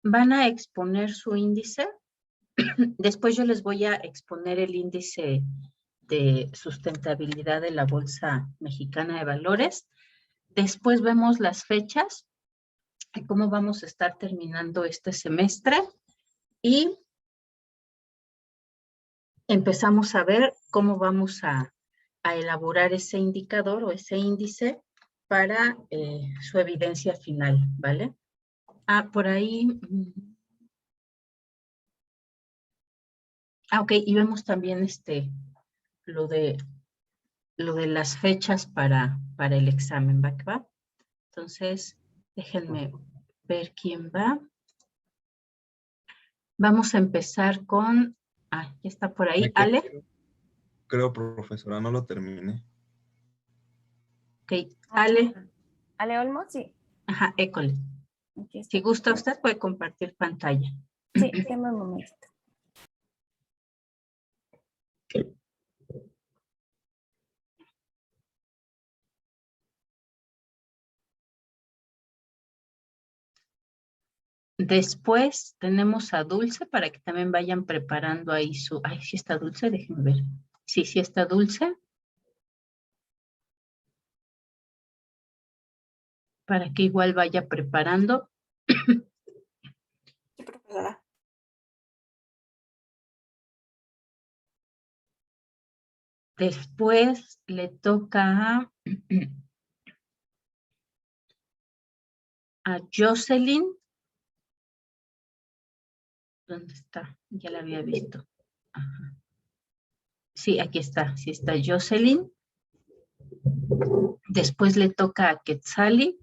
van a exponer su índice. Después yo les voy a exponer el índice de sustentabilidad de la Bolsa Mexicana de Valores. Después vemos las fechas y cómo vamos a estar terminando este semestre y empezamos a ver cómo vamos a elaborar ese indicador o ese índice para su evidencia final, ¿vale? Por ahí. Ok, y vemos también lo de las fechas para el examen, ¿va que va? Entonces, déjenme ver quién va. Vamos a empezar con, ya está por ahí, Ale. Creo, profesora, no lo terminé. Ok, Ale. Ale Olmos, sí. Ajá, école. Si gusta usted puede compartir pantalla. Sí, déjame un momentito. Después tenemos a Dulce para que también vayan preparando ahí su... Ay, sí está Dulce, déjenme ver. Sí, sí está Dulce. Para que igual vaya preparando. Sí, profesora. Después le toca a Jocelyn. ¿Dónde está? Ya la había visto. Ajá. Sí, aquí está. Sí está Jocelyn. Después le toca a Quetzali.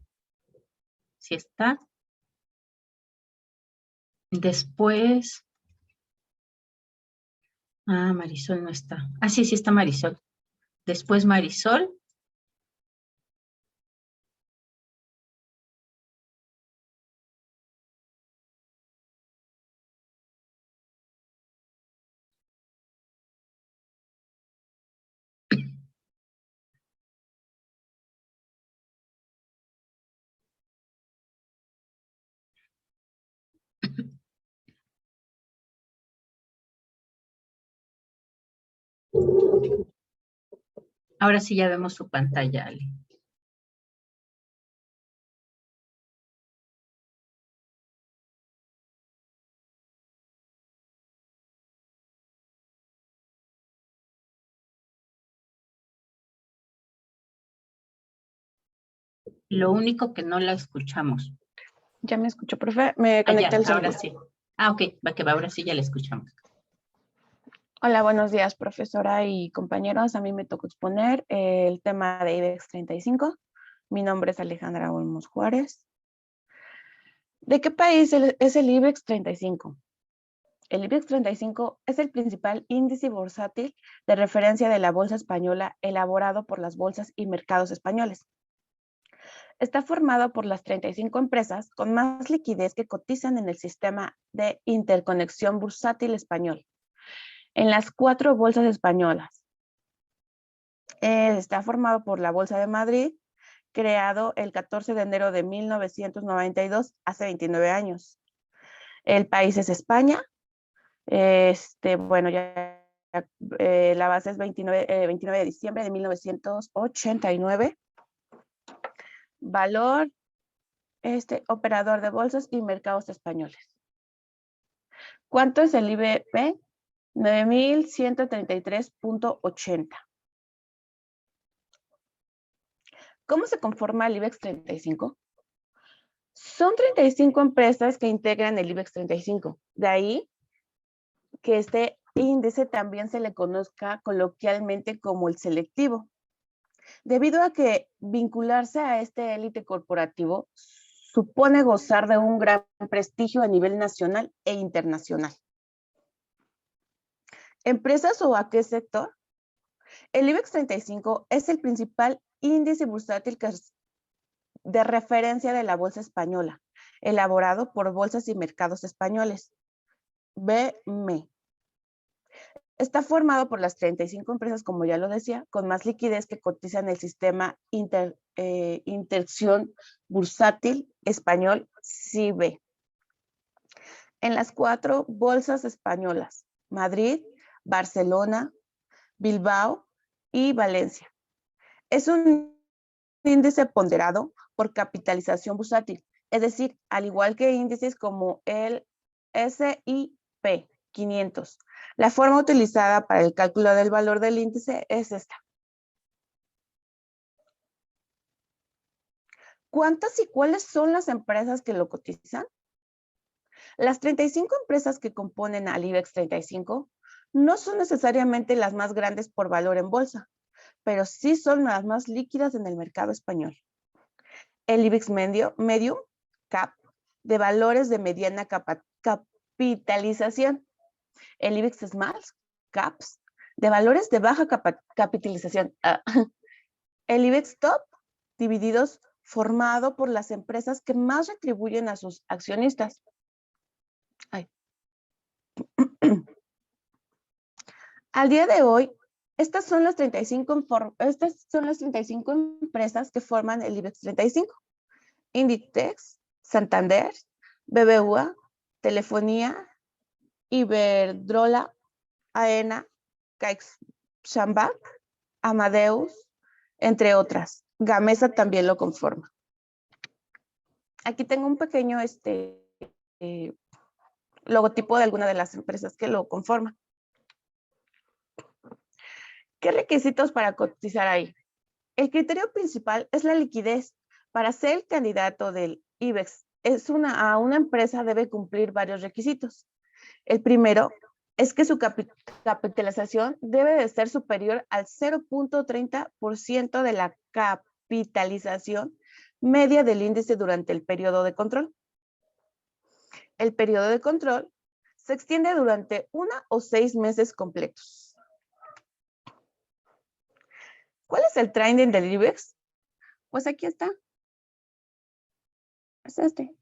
Sí está. Después... Marisol no está. Sí, sí está Marisol. Después Marisol. Ahora sí ya vemos su pantalla, Ale. Lo único que no la escuchamos. Ya me escuchó, profe. Me conecté al ahora celular. sí. Ok, va que va, ahora sí ya la escuchamos. Hola, buenos días, profesora y compañeros. A mí me tocó exponer el tema de IBEX 35. Mi nombre es Alejandra Olmos Juárez. ¿De qué país es el IBEX 35? El IBEX 35 es el principal índice bursátil de referencia de la bolsa española elaborado por las bolsas y mercados españoles. Está formado por las 35 empresas con más liquidez que cotizan en el sistema de interconexión bursátil español, en las 4 bolsas españolas. Está formado por la Bolsa de Madrid, creado el 14 de enero de 1992, hace 29 años. El país es España. Bueno, la base es 29 de diciembre de 1989. Valor, operador de bolsas y mercados españoles. ¿Cuánto es el IBP? 9,133.80. ¿Cómo se conforma el IBEX 35? Son 35 empresas que integran el IBEX 35. De ahí que este índice también se le conozca coloquialmente como el selectivo, debido a que vincularse a este élite corporativo supone gozar de un gran prestigio a nivel nacional e internacional. ¿Empresas o a qué sector? El IBEX 35 es el principal índice bursátil de referencia de la bolsa española, elaborado por bolsas y mercados españoles. BME. Está formado por las 35 empresas, como ya lo decía, con más liquidez que cotizan el sistema Interacción Bursátil Español, CIB. en las 4 bolsas españolas: Madrid, Barcelona, Bilbao y Valencia. Es un índice ponderado por capitalización bursátil, es decir, al igual que índices como el S&P 500. La forma utilizada para el cálculo del valor del índice es esta. ¿Cuántas y cuáles son las empresas que lo cotizan? Las 35 empresas que componen al IBEX 35 no son necesariamente las más grandes por valor en bolsa, pero sí son las más líquidas en el mercado español. El IBEX Medium Cap, de valores de mediana capitalización. El IBEX Small Caps, de valores de baja capitalización. El IBEX Top, divididos, formado por las empresas que más retribuyen a sus accionistas. Al día de hoy, estas son las 35 empresas que forman el IBEX 35. Inditex, Santander, BBVA, Telefonía, Iberdrola, AENA, CaixaBank, Amadeus, entre otras. Gamesa también lo conforma. Aquí tengo un pequeño logotipo de alguna de las empresas que lo conforman. ¿Qué requisitos para cotizar ahí? El criterio principal es la liquidez. Para ser el candidato del IBEX, a una empresa debe cumplir varios requisitos. El primero es que su capitalización debe de ser superior al 0.30% de la capitalización media del índice durante el periodo de control. El periodo de control se extiende durante 1 o 6 meses completos. ¿Cuál es el trending del IBEX? Pues aquí está. Es este.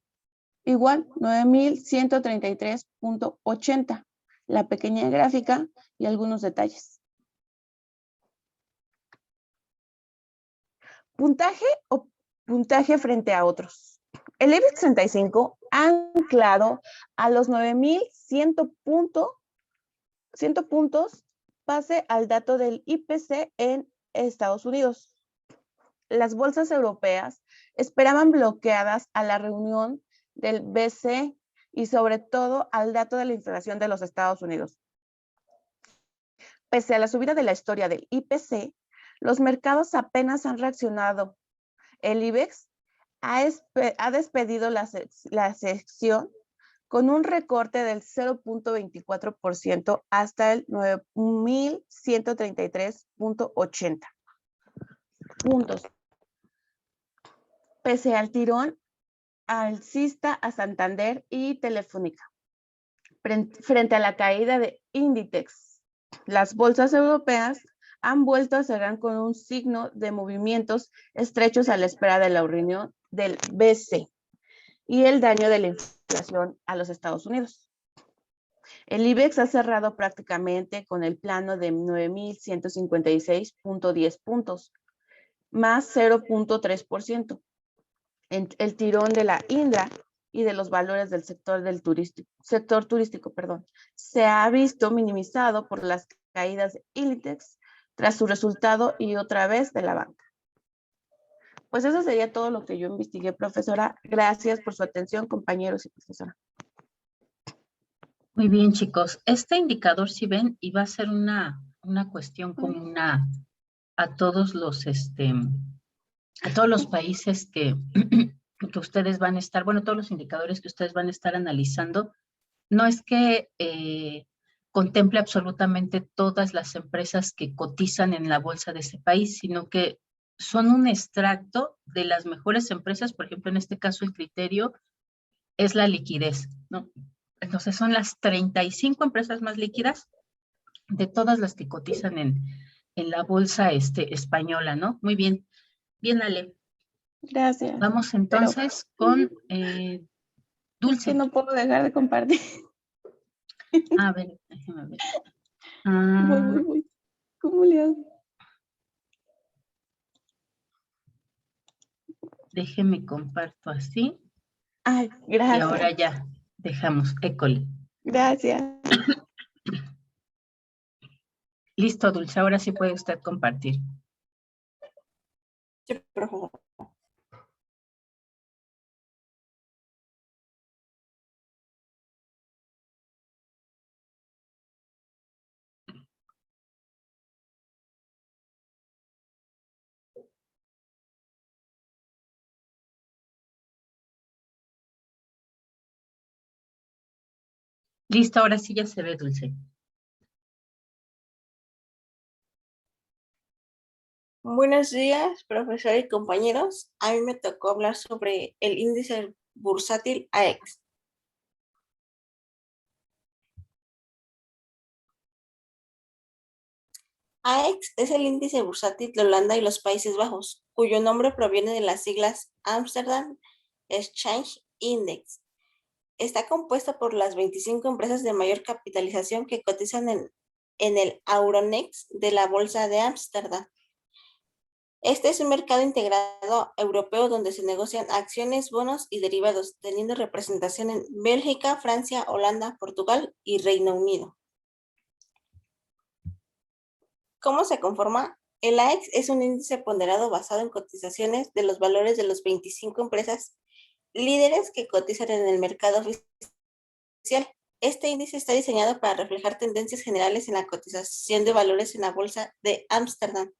Igual, 9,133.80. La pequeña gráfica y algunos detalles. Puntaje o puntaje frente a otros. El IBEX 35 ha anclado a los 9,100 puntos pase al dato del IPC en Estados Unidos. Las bolsas europeas esperaban bloqueadas a la reunión del BCE y sobre todo al dato de la inflación de los Estados Unidos. Pese a la subida de la historia del IPC, los mercados apenas han reaccionado. El IBEX ha despedido la sección con un recorte del 0.24% hasta el 9,133.80 puntos. Pese al tirón alcista a Santander y Telefónica. Frente a la caída de Inditex, las bolsas europeas han vuelto a cerrar con un signo de movimientos estrechos a la espera de la reunión del BCE y el daño de la inflación a los Estados Unidos. El IBEX ha cerrado prácticamente con el plano de 9,156.10 puntos, más 0.3%. El tirón de la Indra y de los valores del sector turístico, se ha visto minimizado por las caídas de Inditex tras su resultado y otra vez de la banca. Pues eso sería todo lo que yo investigué, profesora. Gracias por su atención, compañeros y profesora. Muy bien, chicos. Este indicador, si ven, iba a ser una cuestión común a todos los países que ustedes van a estar, bueno, todos los indicadores que ustedes van a estar analizando. No es que contemple absolutamente todas las empresas que cotizan en la bolsa de ese país, sino que son un extracto de las mejores empresas. Por ejemplo, en este caso el criterio es la liquidez, ¿no? Entonces son las 35 empresas más líquidas de todas las que cotizan en la bolsa española, ¿no? Muy bien. Bien, Ale. Gracias. Vamos entonces con Dulce. Es que no puedo dejar de compartir. A ver, déjame ver. Voy. ¿Cómo le hago? Déjeme comparto así. Ay, gracias. Y ahora ya. Dejamos, école. Gracias. Listo, Dulce, ahora sí puede usted compartir. Sí, profesor. Listo, ahora sí ya se ve, Dulce. Buenos días, profesor y compañeros. A mí me tocó hablar sobre el índice bursátil AEX. AEX es el índice bursátil de Holanda y los Países Bajos, cuyo nombre proviene de las siglas Amsterdam Exchange Index. Está compuesta por las 25 empresas de mayor capitalización que cotizan en el Euronext de la Bolsa de Ámsterdam. Este es un mercado integrado europeo donde se negocian acciones, bonos y derivados, teniendo representación en Bélgica, Francia, Holanda, Portugal y Reino Unido. ¿Cómo se conforma? El AEX es un índice ponderado basado en cotizaciones de los valores de las 25 empresas líderes que cotizan en el mercado oficial. Este índice está diseñado para reflejar tendencias generales en la cotización de valores en la Bolsa de Ámsterdam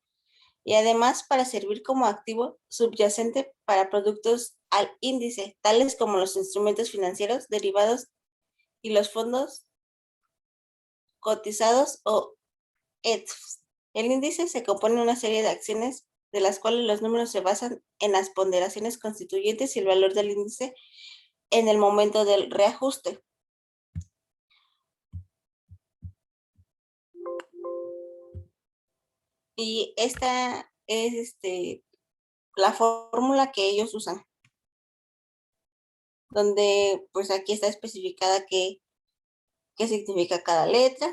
y además para servir como activo subyacente para productos al índice, tales como los instrumentos financieros derivados y los fondos cotizados o ETFs. El índice se compone de una serie de acciones de las cuales los números se basan en las ponderaciones constituyentes y el valor del índice en el momento del reajuste. Y esta es la fórmula que ellos usan, donde pues aquí está especificada qué significa cada letra.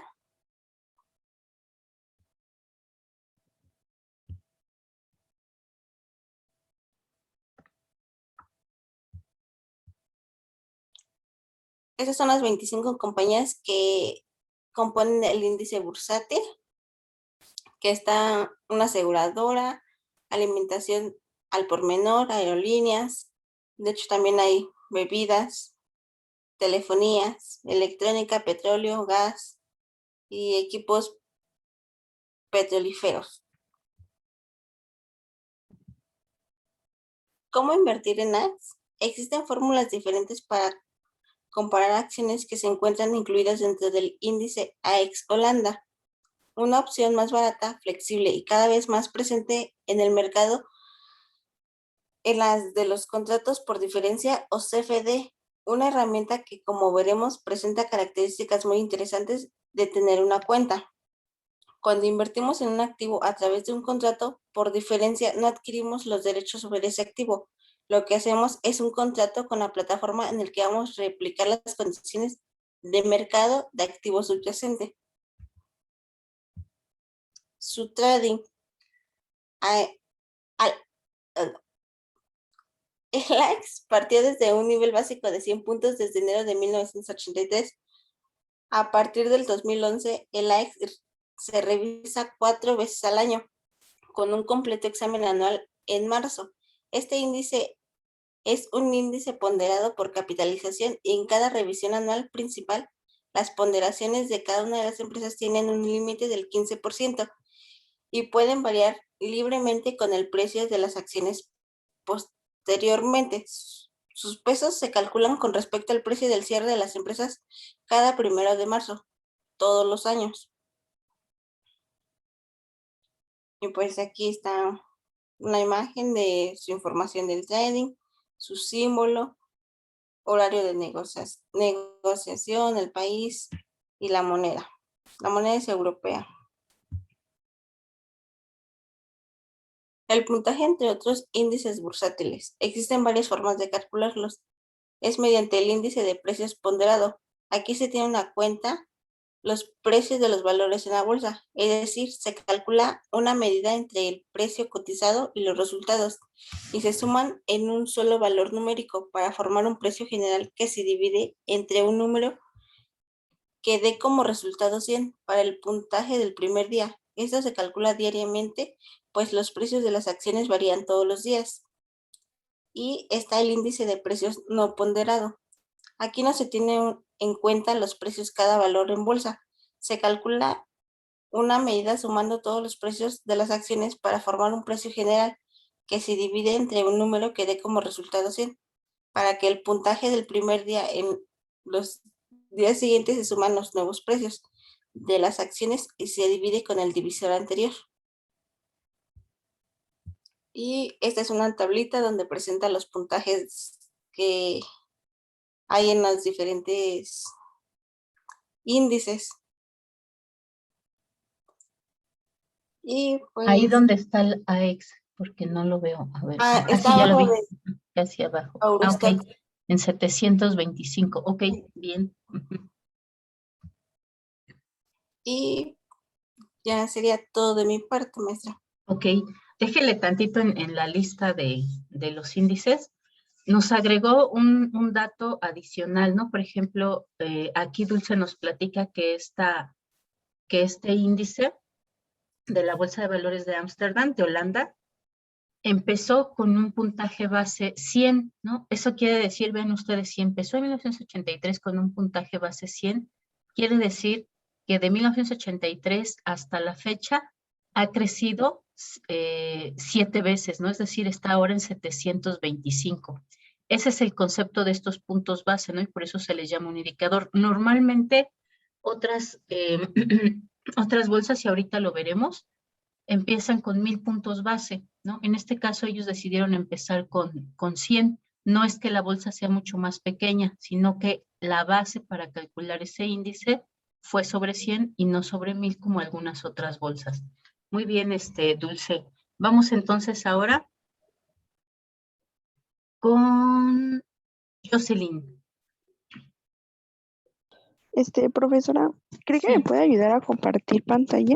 Esas son las 25 compañías que componen el índice bursátil, que está una aseguradora, alimentación al por menor, aerolíneas, de hecho también hay bebidas, telefonías, electrónica, petróleo, gas y equipos petrolíferos. ¿Cómo invertir en AEX? Existen fórmulas diferentes para comparar acciones que se encuentran incluidas dentro del índice AEX Holanda. Una opción más barata, flexible y cada vez más presente en el mercado en las de los contratos por diferencia o CFD, una herramienta que, como veremos, presenta características muy interesantes de tener una cuenta. Cuando invertimos en un activo a través de un contrato por diferencia, no adquirimos los derechos sobre ese activo. Lo que hacemos es un contrato con la plataforma en el que vamos a replicar las condiciones de mercado de activo subyacente. Su trading. El AEX partió desde un nivel básico de 100 puntos desde enero de 1983. A partir del 2011, el AEX se revisa 4 veces al año, con un completo examen anual en marzo. Este índice es un índice ponderado por capitalización y en cada revisión anual principal, las ponderaciones de cada una de las empresas tienen un límite del 15% y pueden variar libremente con el precio de las acciones posteriormente. Sus pesos se calculan con respecto al precio del cierre de las empresas cada 1 de marzo, todos los años. Y pues aquí está una imagen de su información del trading, su símbolo, horario de negociación, el país y la moneda. La moneda es europea. El puntaje, entre otros índices bursátiles. Existen varias formas de calcularlos. Es mediante el índice de precios ponderado. Aquí se tiene una cuenta, los precios de los valores en la bolsa, es decir, se calcula una medida entre el precio cotizado y los resultados y se suman en un solo valor numérico para formar un precio general que se divide entre un número que dé como resultado 100 para el puntaje del primer día. Esto se calcula diariamente, pues los precios de las acciones varían todos los días. Y está el índice de precios no ponderado. Aquí no se tiene en cuenta los precios cada valor en bolsa. Se calcula una medida sumando todos los precios de las acciones para formar un precio general que se divide entre un número que dé como resultado 100. Para que el puntaje del primer día en los días siguientes se suman los nuevos precios de las acciones y se divide con el divisor anterior. Y esta es una tablita donde presenta los puntajes que hay en los diferentes índices. Y pues Ahí donde está el AEX, porque no lo veo. A ver, está sí, ya lo abajo vi, de casi abajo. Ok, Eurostat. en 725. Ok, bien. Ujú. Y ya sería todo de mi parte, maestra. Ok, déjele tantito en la lista de los índices. Nos agregó un dato adicional, ¿no? Por ejemplo, aquí Dulce nos platica que este índice de la Bolsa de Valores de Ámsterdam, de Holanda, empezó con un puntaje base 100, ¿no? Eso quiere decir, ven ustedes, si empezó en 1983 con un puntaje base 100, quiere decir que de 1983 hasta la fecha ha crecido 7 veces, ¿no? Es decir, está ahora en 725. Ese es el concepto de estos puntos base, ¿no? Y por eso se les llama un indicador. Normalmente otras, otras bolsas, y ahorita lo veremos, empiezan con 1000 puntos base, ¿no? En este caso ellos decidieron empezar con 100. No es que la bolsa sea mucho más pequeña, sino que la base para calcular ese índice fue sobre 100 y no sobre 1000 como algunas otras bolsas. Muy bien, Dulce. Vamos entonces ahora con Jocelyn. Profesora, ¿cree que me Sí. puede ayudar a compartir pantalla?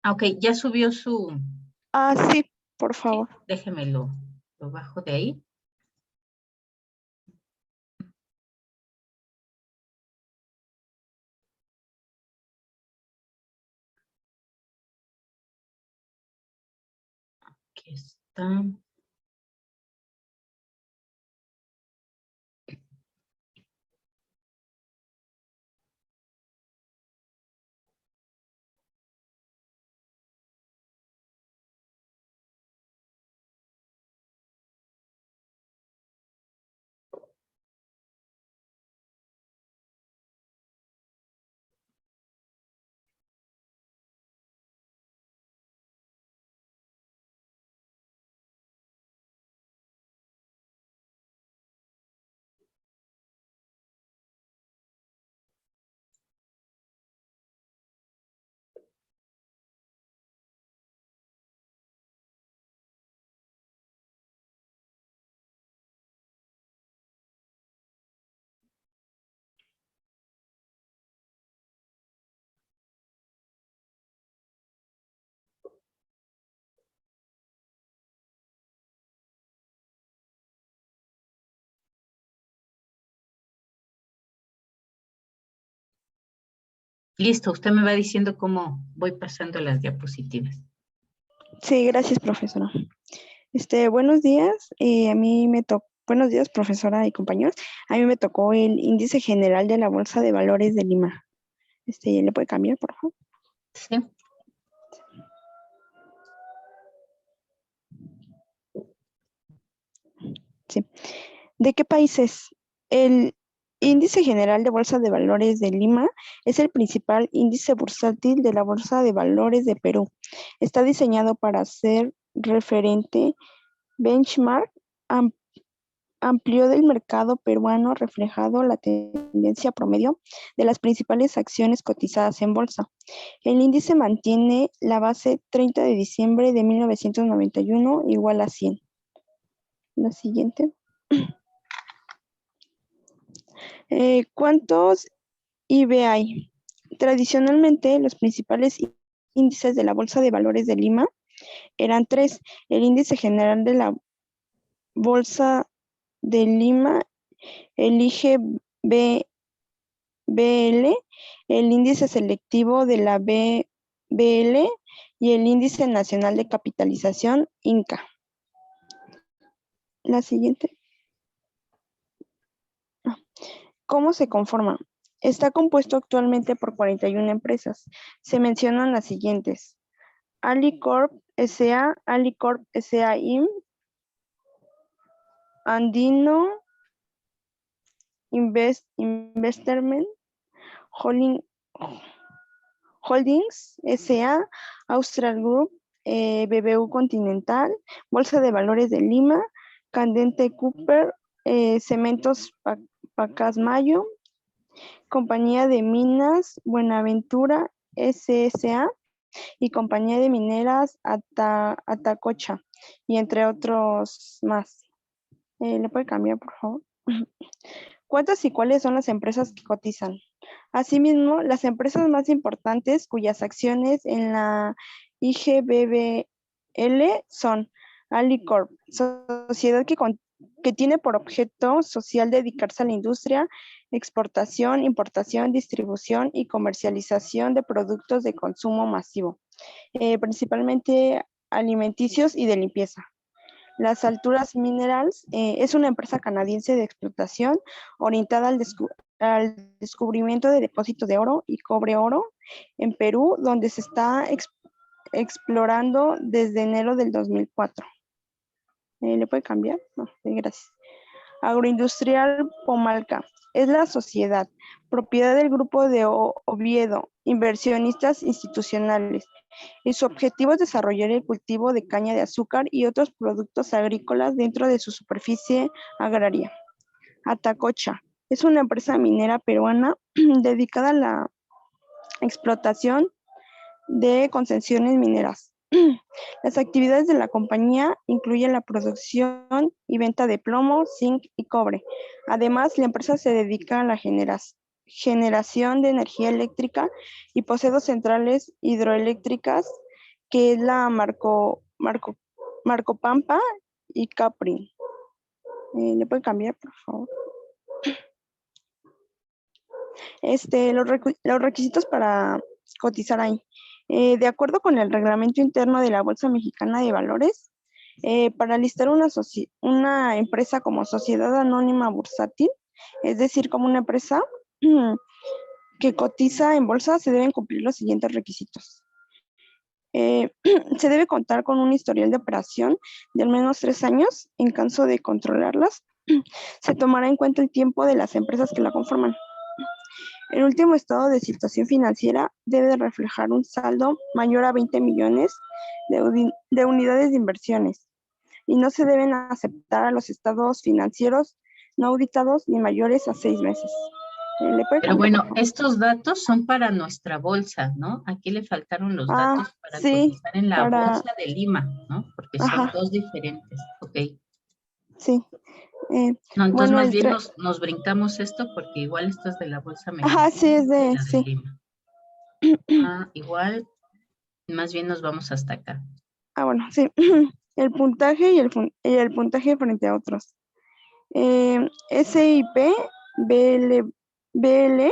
Ok, ya subió su... Ah, sí, por Sí, favor. déjeme lo bajo de ahí. Aquí está. Listo, usted me va diciendo cómo voy pasando las diapositivas. Sí, gracias, profesora. Buenos días. A mí me tocó, buenos días, profesora y compañeros. A mí me tocó el índice general de la Bolsa de Valores de Lima. ¿Le puede cambiar, por favor? Sí. Sí. ¿De qué país es? El índice general de Bolsa de Valores de Lima es el principal índice bursátil de la Bolsa de Valores de Perú. Está diseñado para ser referente benchmark amplio del mercado peruano, reflejado la tendencia promedio de las principales acciones cotizadas en bolsa. El índice mantiene la base 30 de diciembre de 1991 igual a 100. La siguiente. ¿Cuántos IBI. Tradicionalmente, los principales índices de la Bolsa de Valores de Lima eran tres: el índice general de la Bolsa de Lima, el IGBL, el índice selectivo de la BL y el índice nacional de capitalización INCA. La siguiente. ¿Cómo se conforma? Está compuesto actualmente por 41 empresas. Se mencionan las siguientes: Alicorp S.A., Alicorp S.A. IM, Andino Investment Holdings S.A., Austral Group, BBU Continental, Bolsa de Valores de Lima, Candente Cooper, Cementos Pacasmayo, Compañía de Minas Buenaventura SSA y Compañía de Mineras Atacocha, y entre otros más. ¿Le puede cambiar, por favor? ¿Cuántas y cuáles son las empresas que cotizan? Asimismo, las empresas más importantes cuyas acciones en la IGBBL son Alicorp, sociedad que tiene por objeto social dedicarse a la industria, exportación, importación, distribución y comercialización de productos de consumo masivo, principalmente alimenticios y de limpieza. Las Alturas Minerals es una empresa canadiense de explotación orientada al descubrimiento de depósitos de oro y cobre-oro en Perú, donde se está explorando desde enero del 2004. ¿Le puede cambiar? No, sí, gracias. Agroindustrial Pomalca es la sociedad, propiedad del Grupo de Oviedo, inversionistas institucionales, y su objetivo es desarrollar el cultivo de caña de azúcar y otros productos agrícolas dentro de su superficie agraria. Atacocha es una empresa minera peruana dedicada a la explotación de concesiones mineras. Las actividades de la compañía incluyen la producción y venta de plomo, zinc y cobre. Además, la empresa se dedica a la generación de energía eléctrica y posee dos centrales hidroeléctricas, que es la Marcopampa y Capri. ¿Le puede cambiar, por favor? Los requisitos para cotizar ahí. De acuerdo con el reglamento interno de la Bolsa Mexicana de Valores, para listar una empresa como sociedad anónima bursátil, es decir, como una empresa que cotiza en bolsa, se deben cumplir los siguientes requisitos. Se debe contar con un historial de operación de al menos 3 años. En caso de controlarlas, se tomará en cuenta el tiempo de las empresas que la conforman. El último estado de situación financiera debe reflejar un saldo mayor a 20 millones de unidades de inversiones, y no se deben aceptar a los estados financieros no auditados ni mayores a 6 meses. Pero bueno, estos datos son para nuestra bolsa, ¿no? Aquí le faltaron los datos para sí, cotizar en la Bolsa de Lima, ¿no? Porque son dos diferentes, ok. Sí. No, entonces bueno, más bien nos brincamos esto porque igual esto es de la Bolsa Mexicana. Ajá, sí, es de sí. Lima. Igual, más bien nos vamos hasta acá. Bueno, sí. El puntaje y el puntaje frente a otros. SIP, BL,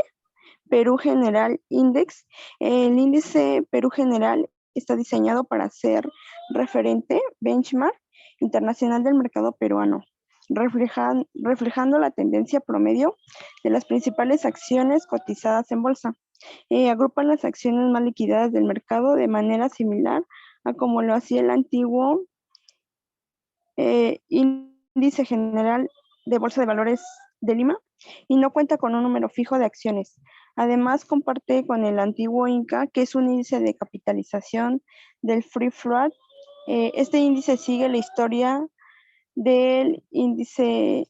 Perú General Index. El índice Perú General está diseñado para ser referente, benchmark internacional del mercado peruano, reflejando la tendencia promedio de las principales acciones cotizadas en bolsa. Agrupan las acciones más liquidadas del mercado de manera similar a como lo hacía el antiguo índice general de Bolsa de Valores de Lima, y no cuenta con un número fijo de acciones. Además, comparte con el antiguo INCA, que es un índice de capitalización del free float. Este índice sigue la historia del índice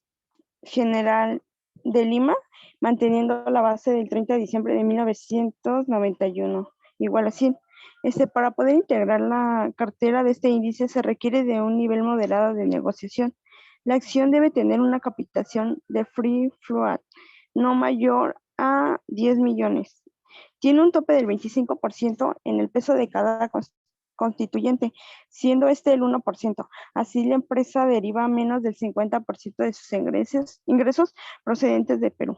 general de Lima, manteniendo la base del 30 de diciembre de 1991, igual a 100. Para poder integrar la cartera de este índice se requiere de un nivel moderado de negociación. La acción debe tener una capitalización de free float no mayor a 10 millones. Tiene un tope del 25% en el peso de cada constituyente, siendo este el 1%. Así la empresa deriva menos del 50% de sus ingresos procedentes de Perú.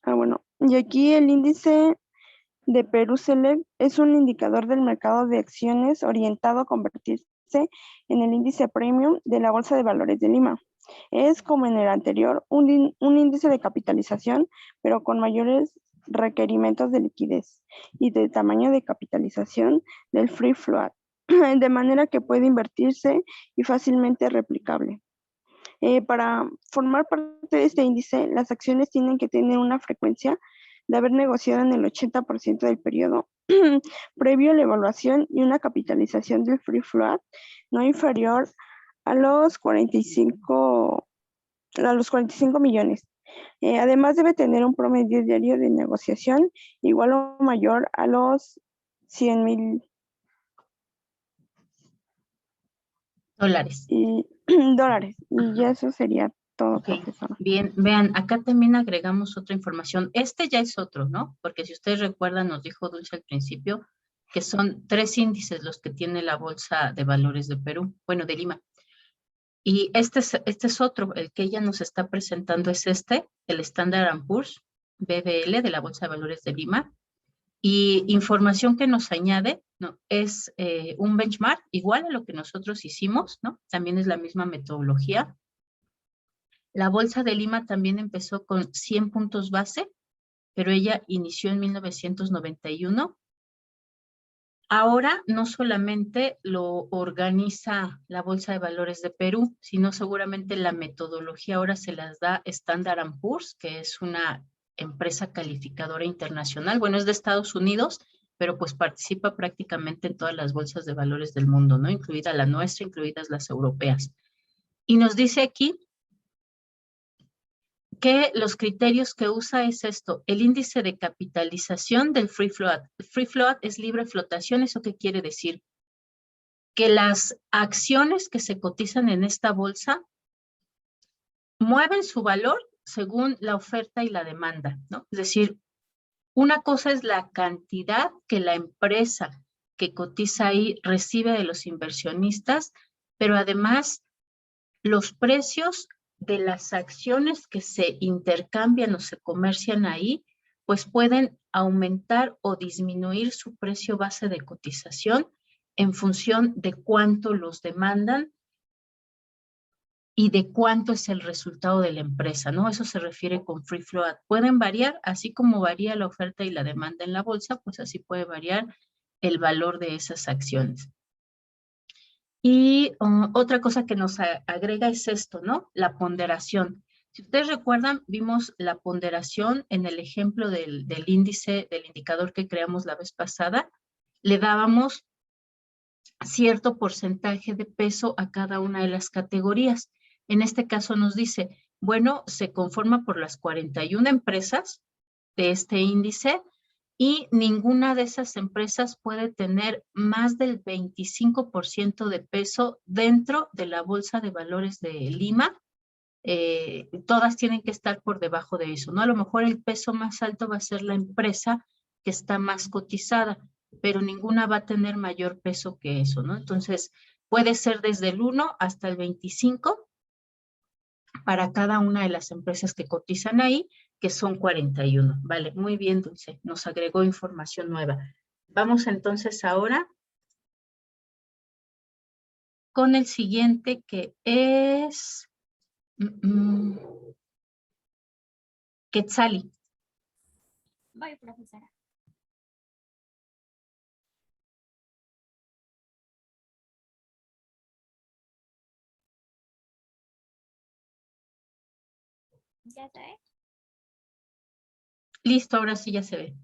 Bueno, y aquí el índice de Perú Select es un indicador del mercado de acciones orientado a convertirse en el índice premium de la Bolsa de Valores de Lima. Es, como en el anterior, un índice de capitalización, pero con mayores requerimientos de liquidez y de tamaño de capitalización del free float, de manera que puede invertirse y fácilmente replicable. Para formar parte de este índice, las acciones tienen que tener una frecuencia de haber negociado en el 80% del periodo previo a la evaluación y una capitalización del free float no inferior a los 45 millones. Además, debe tener un promedio diario de negociación igual o mayor a los 100,000 dólares. dólares. Y ya eso sería todo, Ok, profesora. bien, vean, acá también agregamos otra información. Este ya es otro, ¿no? Porque si ustedes recuerdan, nos dijo Dulce al principio que son 3 índices los que tiene la Bolsa de Valores de Perú, bueno, de Lima. Y este es otro, el que ella nos está presentando es el Standard & Poor's BVL de la Bolsa de Valores de Lima. Y información que nos añade, ¿no? Es un benchmark igual a lo que nosotros hicimos, ¿no? También es la misma metodología. La Bolsa de Lima también empezó con 100 puntos base, pero ella inició en 1991. Ahora no solamente lo organiza la Bolsa de Valores de Perú, sino seguramente la metodología ahora se las da Standard & Poor's, que es una empresa calificadora internacional. Bueno, es de Estados Unidos, pero pues participa prácticamente en todas las bolsas de valores del mundo, ¿no? Incluida la nuestra, incluidas las europeas. Y nos dice aquí que los criterios que usa es esto, el índice de capitalización del free float. El free float es libre flotación, ¿eso qué quiere decir? Que las acciones que se cotizan en esta bolsa mueven su valor según la oferta y la demanda, ¿no? Es decir, una cosa es la cantidad que la empresa que cotiza ahí recibe de los inversionistas, pero además los precios de las acciones que se intercambian o se comercian ahí, pues pueden aumentar o disminuir su precio base de cotización en función de cuánto los demandan y de cuánto es el resultado de la empresa, ¿no? Eso se refiere con free float. Pueden variar, así como varía la oferta y la demanda en la bolsa, pues así puede variar el valor de esas acciones. Y otra cosa que nos agrega es esto, ¿no? La ponderación. Si ustedes recuerdan, vimos la ponderación en el ejemplo del índice, del indicador que creamos la vez pasada. Le dábamos cierto porcentaje de peso a cada una de las categorías. En este caso nos dice, bueno, se conforma por las 41 empresas de este índice y ninguna de esas empresas puede tener más del 25% de peso dentro de la Bolsa de Valores de Lima. Todas tienen que estar por debajo de eso, ¿no? A lo mejor el peso más alto va a ser la empresa que está más cotizada, pero ninguna va a tener mayor peso que eso, ¿no? Entonces, puede ser desde el 1 hasta el 25 para cada una de las empresas que cotizan ahí, que son 41. Vale, muy bien, Dulce, nos agregó información nueva. Vamos entonces ahora con el siguiente que es Quetzali. Voy, profesora. ¿Ya se ve? Listo, ahora sí ya se ve.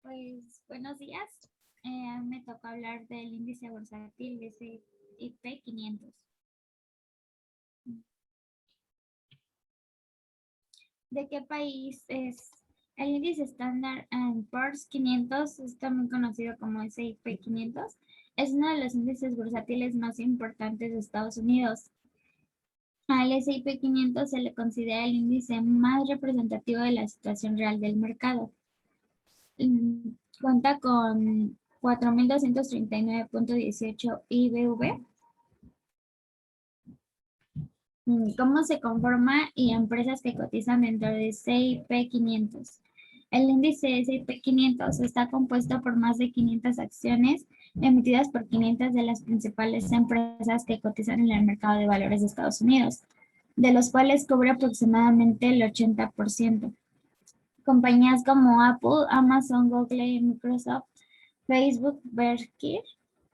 Pues buenos días. Me toca hablar del índice bursátil de S&P 500. ¿De qué país es? El índice Standard & Poor's 500 es también conocido como S&P 500. Es uno de los índices bursátiles más importantes de Estados Unidos. Al S&P 500 se le considera el índice más representativo de la situación real del mercado. Cuenta con 4.239.18 IBV. ¿Cómo se conforma y empresas que cotizan dentro de S&P 500? El índice S&P 500 está compuesto por más de 500 acciones emitidas por 500 de las principales empresas que cotizan en el mercado de valores de Estados Unidos, de los cuales cubre aproximadamente el 80%. Compañías como Apple, Amazon, Google, Microsoft, Facebook, Berkshire,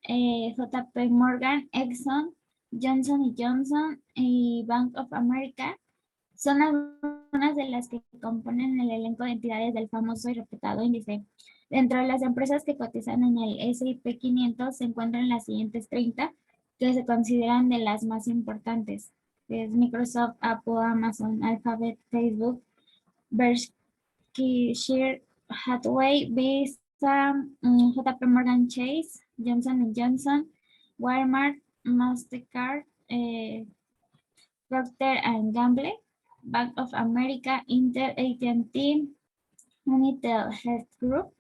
JP Morgan, Exxon, Johnson & Johnson y Bank of America son algunas de las que componen el elenco de entidades del famoso y reputado índice. Dentro de las empresas que cotizan en el S&P 500 se encuentran las siguientes 30 que se consideran de las más importantes, que es Microsoft, Apple, Amazon, Alphabet, Facebook, Berkshire Hathaway, Visa, JP Morgan Chase, Johnson & Johnson, Walmart, Mastercard, Procter & Gamble, Bank of America, Intel, AT&T, United Health Group,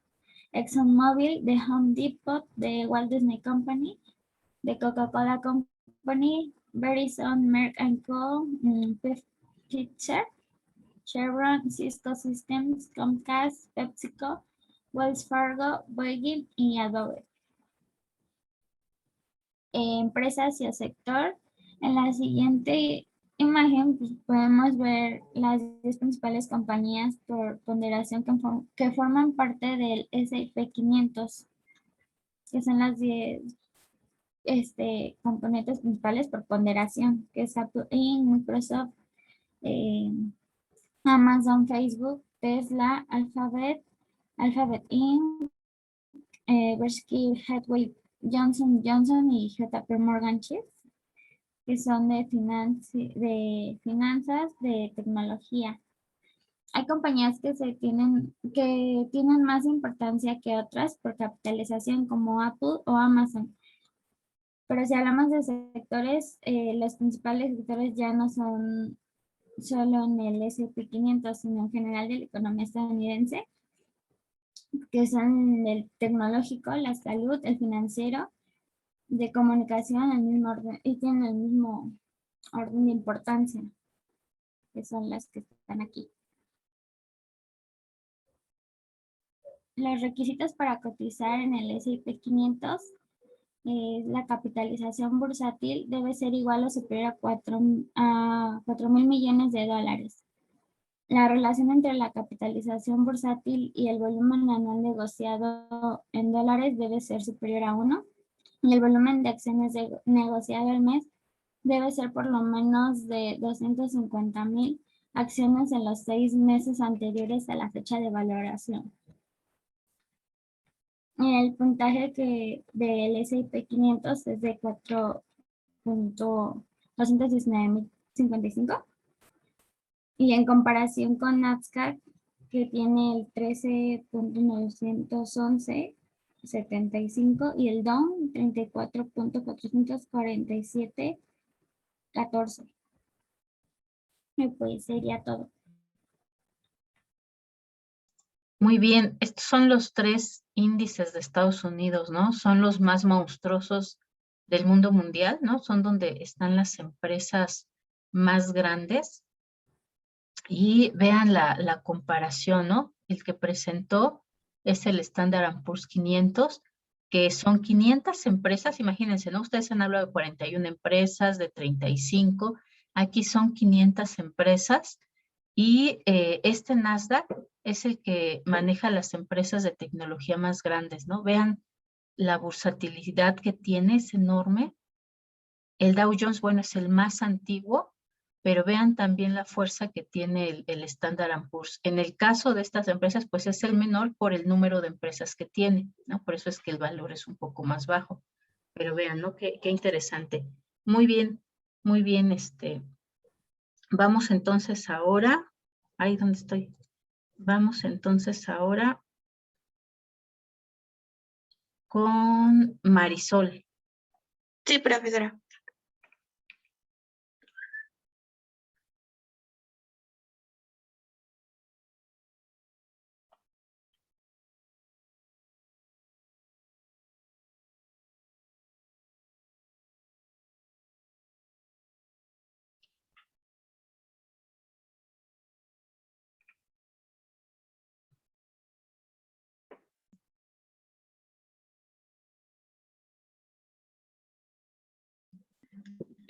ExxonMobil, The Home Depot, The Walt Disney Company, The Coca-Cola Company, Verizon, Merck & Co., Pfizer, Chevron, Cisco Systems, Comcast, PepsiCo, Wells Fargo, Boeing y Adobe. Empresas y el sector. En la siguiente imagen pues, podemos ver las 10 principales compañías por ponderación que forman parte del S&P 500, que son las 10 componentes principales por ponderación, que es Apple Inc., Microsoft, Amazon, Facebook, Tesla, Alphabet Inc., Berkshire Hathaway, Johnson & Johnson y JP Morgan Chase, que son de finanzas, de tecnología. Hay compañías que tienen más importancia que otras por capitalización, como Apple o Amazon. Pero si hablamos de sectores, los principales sectores ya no son solo en el S&P 500, sino en general de la economía estadounidense, que son el tecnológico, la salud, el financiero, de comunicación, el mismo orden, y tienen el mismo orden de importancia, que son las que están aquí. Los requisitos para cotizar en el S&P 500 la capitalización bursátil debe ser igual o superior a 4,000 millones de dólares. La relación entre la capitalización bursátil y el volumen anual negociado en dólares debe ser superior a 1, y el volumen de acciones negociado al mes debe ser por lo menos de 250,000 acciones en los 6 meses anteriores a la fecha de valoración. El puntaje del S&P 500 es de 4.219.055 y en comparación con Nasdaq, que tiene el 13.911.75 y el Dow 34.447.14. Y pues sería todo. Muy bien, estos son los 3 índices de Estados Unidos, ¿no? Son los más monstruosos del mundo mundial, ¿no? Son donde están las empresas más grandes. Y vean la comparación, ¿no? El que presentó es el Standard & Poor's 500, que son 500 empresas, imagínense, ¿no? Ustedes han hablado de 41 empresas, de 35, aquí son 500 empresas, y este Nasdaq es el que maneja las empresas de tecnología más grandes, ¿no? Vean la bursatilidad que tiene, es enorme. El Dow Jones, bueno, es el más antiguo, pero vean también la fuerza que tiene el Standard & Poor's. En el caso de estas empresas, pues es el menor por el número de empresas que tiene, ¿no? Por eso es que el valor es un poco más bajo. Pero vean, ¿no? Qué interesante. Muy bien, muy bien. Vamos entonces ahora, ahí donde estoy. Vamos entonces ahora con Marisol. Sí, profesora.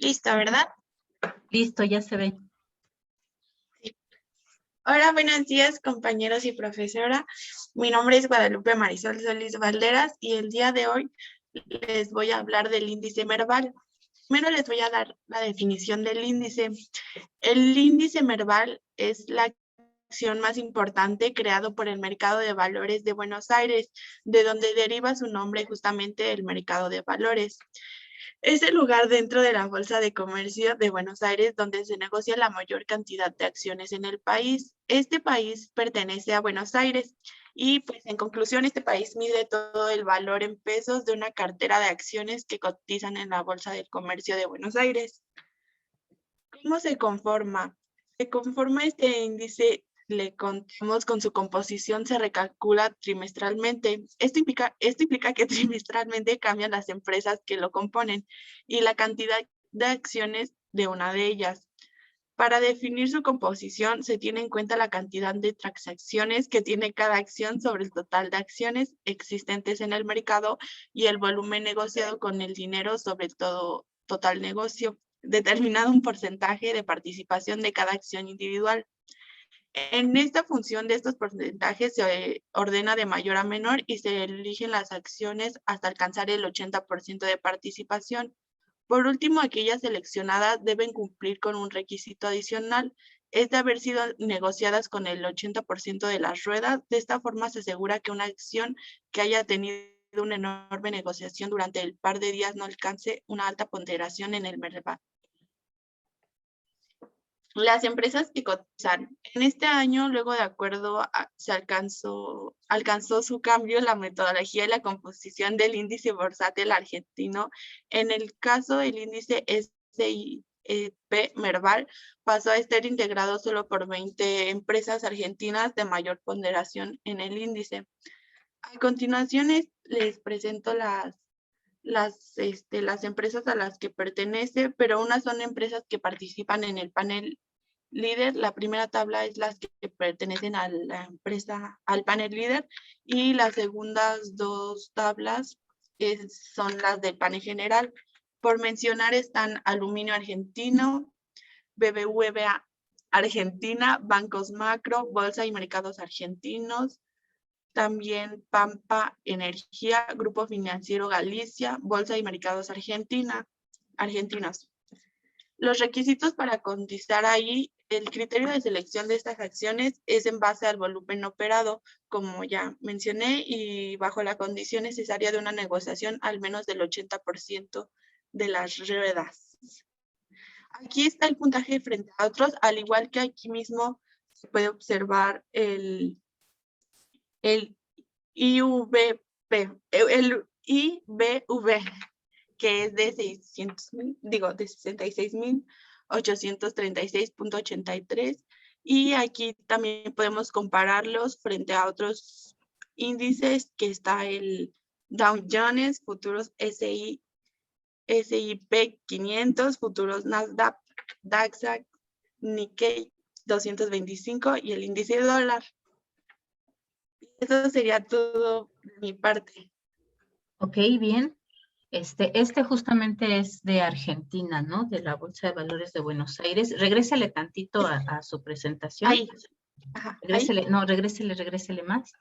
Listo, ¿verdad? Listo, ya se ve. Hola, buenos días, compañeros y profesora. Mi nombre es Guadalupe Marisol Solís Valderas y el día de hoy les voy a hablar del índice Merval. Primero les voy a dar la definición del índice. El índice Merval es la acción más importante creado por el mercado de valores de Buenos Aires, de donde deriva su nombre justamente el mercado de valores. Es el lugar dentro de la Bolsa de Comercio de Buenos Aires donde se negocia la mayor cantidad de acciones en el país. Este país pertenece a Buenos Aires y, pues, en conclusión, este país mide todo el valor en pesos de una cartera de acciones que cotizan en la Bolsa de Comercio de Buenos Aires. ¿Cómo se conforma? Se conforma este índice, le contamos con su composición, se recalcula trimestralmente. Esto implica que trimestralmente cambian las empresas que lo componen y la cantidad de acciones de una de ellas. Para definir su composición, se tiene en cuenta la cantidad de transacciones que tiene cada acción sobre el total de acciones existentes en el mercado y el volumen negociado con el dinero sobre todo total negocio, determinado un porcentaje de participación de cada acción individual. En esta función de estos porcentajes se ordena de mayor a menor y se eligen las acciones hasta alcanzar el 80% de participación. Por último, aquellas seleccionadas deben cumplir con un requisito adicional, es de haber sido negociadas con el 80% de las ruedas. De esta forma se asegura que una acción que haya tenido una enorme negociación durante el par de días no alcance una alta ponderación en el mercado. Las empresas que cotizan. En este año, luego de acuerdo, se alcanzó su cambio en la metodología y la composición del índice bursátil argentino. En el caso del índice SIP Merval, pasó a estar integrado solo por 20 empresas argentinas de mayor ponderación en el índice. A continuación les presento las empresas a las que pertenece, pero unas son empresas que participan en el panel líder. La primera tabla es las que pertenecen a la empresa, al panel líder, y las segundas dos tablas son las del panel general. Por mencionar están Aluminio Argentino, BBVA Argentina, Bancos Macro, Bolsa y Mercados Argentinos, también Pampa Energía, Grupo Financiero Galicia, Bolsa y Mercados Argentinos. Los requisitos para cotizar ahí, el criterio de selección de estas acciones es en base al volumen operado, como ya mencioné, y bajo la condición necesaria de una negociación al menos del 80% de las ruedas. Aquí está el puntaje frente a otros, al igual que aquí mismo se puede observar el IVP, el IBV, que es de 66.836.83, y aquí también podemos compararlos frente a otros índices, que está el Dow Jones, futuros SIP 500, futuros Nasdaq, DAX, Nikkei 225 y el índice dólar. Eso sería todo de mi parte. Ok, bien. Este justamente es de Argentina, ¿no? De la Bolsa de Valores de Buenos Aires. Regrésale tantito a su presentación. Ahí. Ajá, regrésele, ahí. No, regrésele más.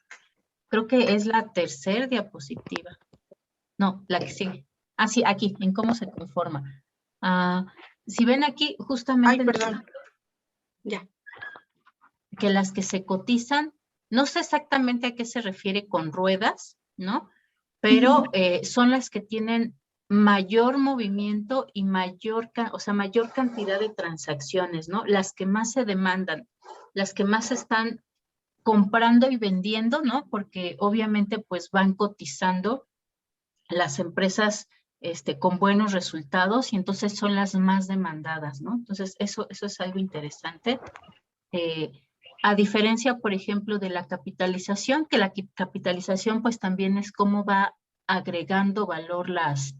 Creo que es la tercera diapositiva. No, la que sigue. Ah, sí, aquí, en cómo se conforma. Si ven aquí, justamente... Ay, perdón. Ya. Que las que se cotizan, no sé exactamente a qué se refiere con ruedas, ¿no? Pero son las que tienen mayor movimiento y mayor cantidad de transacciones, ¿no? Las que más se demandan, las que más se están comprando y vendiendo, ¿no? Porque obviamente pues van cotizando las empresas con buenos resultados y entonces son las más demandadas, ¿no? Entonces eso es algo interesante. A diferencia, por ejemplo, de la capitalización, que la capitalización pues también es cómo va agregando valor las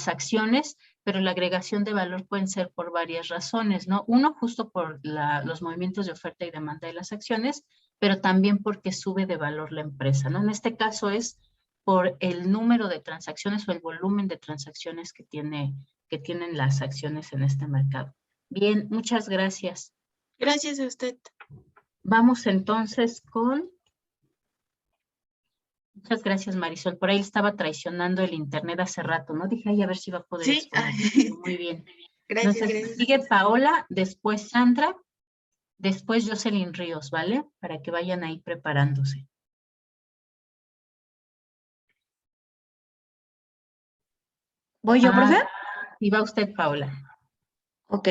acciones, pero la agregación de valor pueden ser por varias razones, ¿no? Uno, justo por los movimientos de oferta y demanda de las acciones, pero también porque sube de valor la empresa, ¿no? En este caso es por el número de transacciones o el volumen de transacciones que tiene que tienen las acciones en este mercado. Bien, muchas gracias. Gracias a usted. Vamos entonces con... Muchas gracias, Marisol. Por ahí estaba traicionando el internet hace rato, ¿no? Dije, ay, a ver si va a poder Sí. exponer. Muy bien. Gracias, Entonces, gracias. sigue Paola, después Sandra, después Jocelyn Ríos, ¿vale? Para que vayan ahí preparándose. ¿Voy yo, profe? Y va usted, Paola. Ok.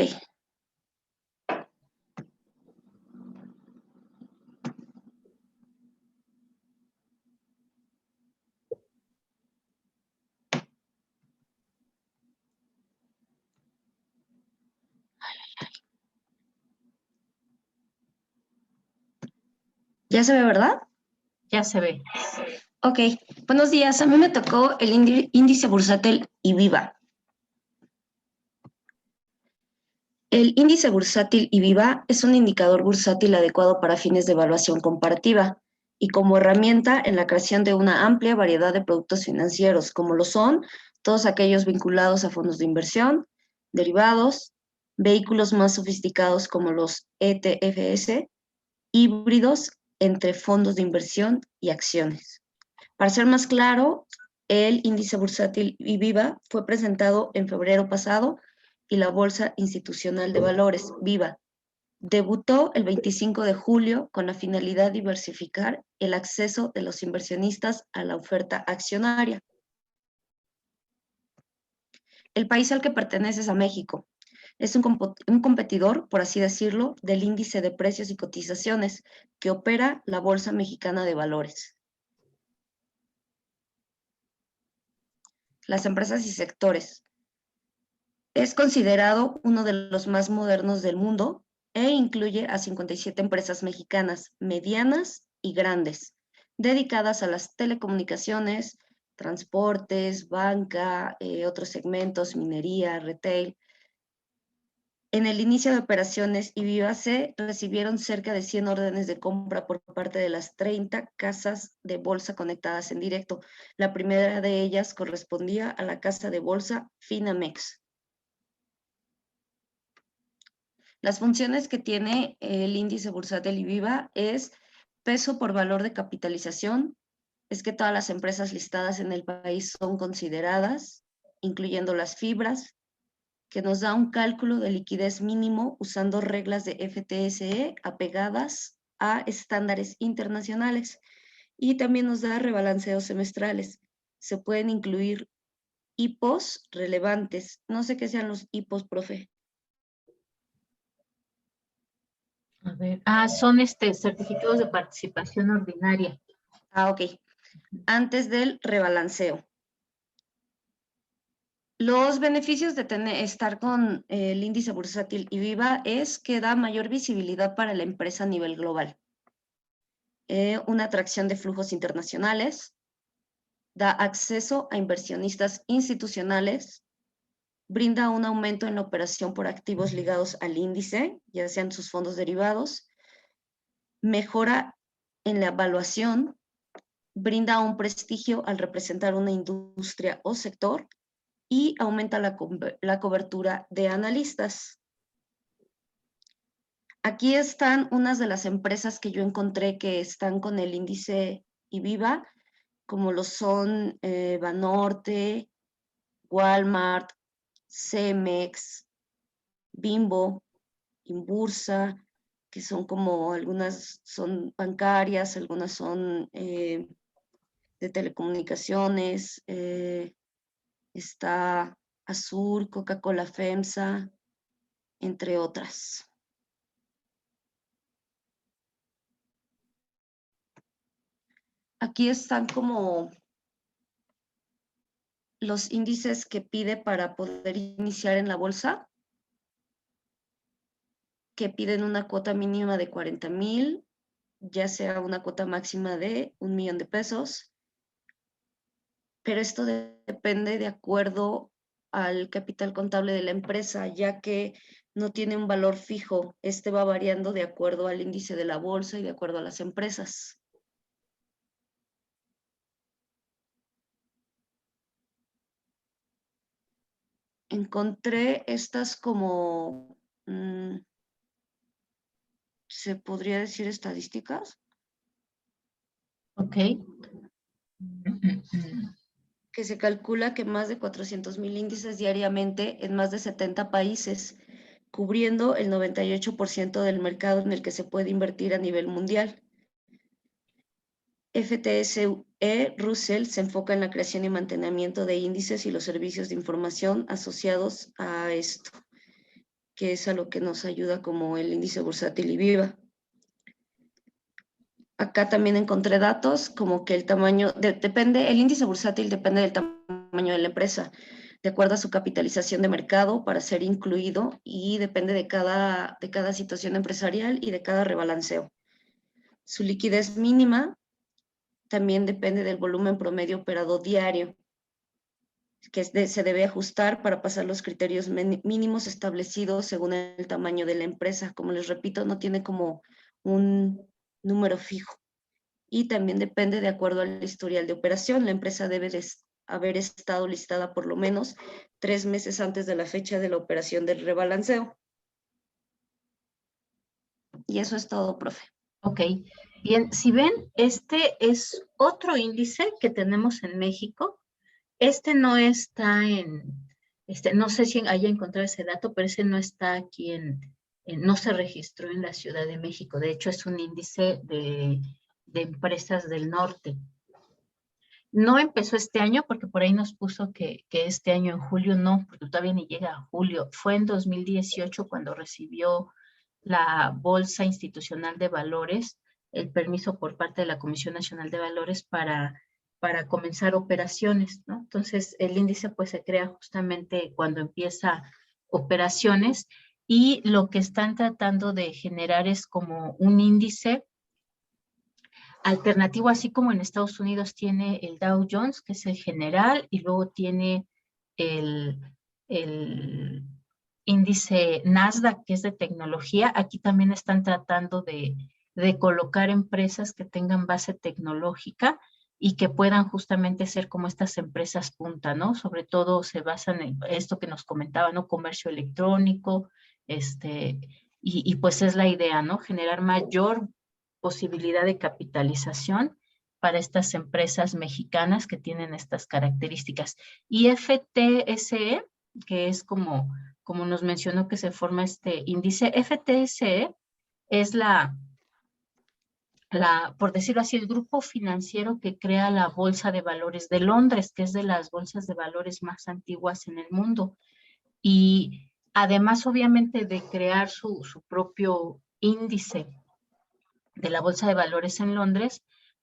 ¿Ya se ve, verdad? Ya se ve. Ok. Buenos días. A mí me tocó el índice bursátil IBIVA. El índice bursátil IBIVA es un indicador bursátil adecuado para fines de evaluación comparativa y como herramienta en la creación de una amplia variedad de productos financieros, como lo son todos aquellos vinculados a fondos de inversión, derivados, vehículos más sofisticados como los ETFs, híbridos entre fondos de inversión y acciones. Para ser más claro, el índice bursátil IBIVA fue presentado en febrero pasado y la Bolsa Institucional de Valores, VIVA, debutó el 25 de julio con la finalidad de diversificar el acceso de los inversionistas a la oferta accionaria. El país al que pertenece es a México. Es un competidor, por así decirlo, del índice de precios y cotizaciones que opera la Bolsa Mexicana de Valores. Las empresas y sectores. Es considerado uno de los más modernos del mundo e incluye a 57 empresas mexicanas, medianas y grandes, dedicadas a las telecomunicaciones, transportes, banca, otros segmentos, minería, retail. En el inicio de operaciones IBIVA se recibieron cerca de 100 órdenes de compra por parte de las 30 casas de bolsa conectadas en directo. La primera de ellas correspondía a la casa de bolsa Finamex. Las funciones que tiene el índice bursátil IBIVA es peso por valor de capitalización, es que todas las empresas listadas en el país son consideradas, incluyendo las fibras, que nos da un cálculo de liquidez mínimo usando reglas de FTSE apegadas a estándares internacionales y también nos da rebalanceos semestrales. Se pueden incluir hipos relevantes. No sé qué sean los hipos, profe. A ver. Son certificados de participación ordinaria. Ok. Antes del rebalanceo. Los beneficios de estar con el índice bursátil IBIVA es que da mayor visibilidad para la empresa a nivel global. Una atracción de flujos internacionales, da acceso a inversionistas institucionales, brinda un aumento en la operación por activos ligados al índice, ya sean sus fondos derivados, mejora en la evaluación, brinda un prestigio al representar una industria o sector y aumenta la cobertura de analistas. Aquí están unas de las empresas que yo encontré que están con el índice IBIVA, como lo son Banorte, Walmart, Cemex, Bimbo, Inbursa, que son como algunas son bancarias, algunas son de telecomunicaciones, está Azur, Coca-Cola FEMSA, entre otras. Aquí están como los índices que pide para poder iniciar en la bolsa, que piden una cuota mínima de 40,000, ya sea una cuota máxima de 1,000,000 de pesos, pero esto depende de acuerdo al capital contable de la empresa, ya que no tiene un valor fijo. Este va variando de acuerdo al índice de la bolsa y de acuerdo a las empresas. encontré estas como, ¿se podría decir estadísticas? Ok. Que se calcula que más de 400,000 índices diariamente en más de 70 países, cubriendo el 98% del mercado en el que se puede invertir a nivel mundial. FTSE Russell se enfoca en la creación y mantenimiento de índices y los servicios de información asociados a esto, que es a lo que nos ayuda como el índice bursátil y Viva. Acá también encontré datos como que el tamaño, el índice bursátil depende del tamaño de la empresa, de acuerdo a su capitalización de mercado para ser incluido y depende de cada situación empresarial y de cada rebalanceo. Su liquidez mínima también depende del volumen promedio operado diario, que se debe ajustar para pasar los criterios mínimos establecidos según el tamaño de la empresa. Como les repito, no tiene como un número fijo. Y también depende de acuerdo al historial de operación. La empresa debe haber estado listada por lo menos 3 meses antes de la fecha de la operación del rebalanceo. Y eso es todo, profe. Ok, bien, si ven, este es otro índice que tenemos en México. Este no está no sé si haya encontrado ese dato, pero ese no está aquí no se registró en la Ciudad de México. De hecho, es un índice de empresas del norte. No empezó este año porque por ahí nos puso que este año en julio no, porque todavía ni llega a julio. Fue en 2018 cuando recibió la Bolsa Institucional de Valores el permiso por parte de la Comisión Nacional de Valores para comenzar operaciones, ¿no? Entonces, el índice pues se crea justamente cuando empieza operaciones y lo que están tratando de generar es como un índice alternativo, así como en Estados Unidos tiene el Dow Jones, que es el general, y luego tiene el índice Nasdaq, que es de tecnología. Aquí también están tratando de colocar empresas que tengan base tecnológica y que puedan justamente ser como estas empresas punta, ¿no? Sobre todo se basan en esto que nos comentaba, ¿no? Comercio electrónico, y pues es la idea, ¿no? Generar mayor posibilidad de capitalización para estas empresas mexicanas que tienen estas características. Y FTSE, que es como nos mencionó que se forma este índice, FTSE es por decirlo así, el grupo financiero que crea la Bolsa de Valores de Londres, que es de las bolsas de valores más antiguas en el mundo. Y además, obviamente, de crear su propio índice de la Bolsa de Valores en Londres,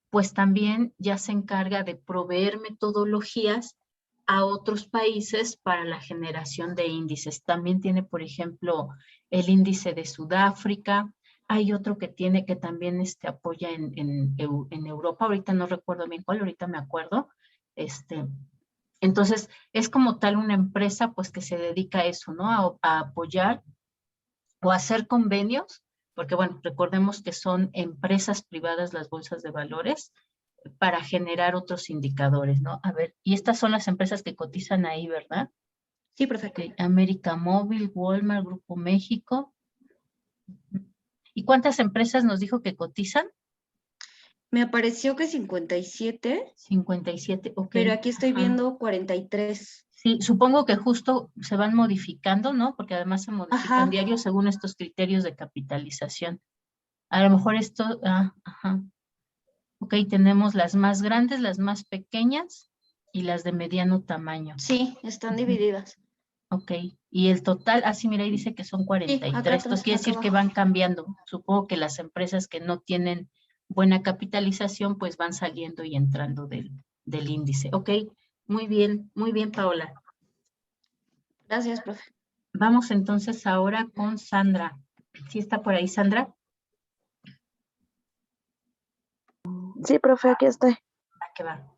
pues también ya se encarga de proveer metodologías a otros países para la generación de índices. También tiene, por ejemplo, el índice de Sudáfrica. Hay otro que tiene que también apoya en Europa. Ahorita no recuerdo bien cuál, ahorita me acuerdo. Entonces, es como tal una empresa pues que se dedica a eso, ¿no? A apoyar o hacer convenios, porque bueno, recordemos que son empresas privadas las bolsas de valores para generar otros indicadores, ¿no? A ver, y estas son las empresas que cotizan ahí, ¿verdad? Sí, perfecto. Okay. América Móvil, Walmart, Grupo México. ¿Y cuántas empresas nos dijo que cotizan? Me apareció que 57. 57, ok. Pero aquí estoy Ajá. viendo 43. Sí, supongo que justo se van modificando, ¿no? Porque además se modifican diarios según estos criterios de capitalización. A lo mejor esto, ajá. Ok, tenemos las más grandes, las más pequeñas y las de mediano tamaño. Sí, están divididas. Ok, y el total, sí, mira, ahí dice que son 43. Esto quiere decir que van cambiando. Supongo que las empresas que no tienen buena capitalización, pues van saliendo y entrando del índice. Ok, muy bien, Paola. Gracias, profe. Vamos entonces ahora con Sandra. ¿Sí está por ahí, Sandra? Sí, profe, aquí estoy. ¿A qué va?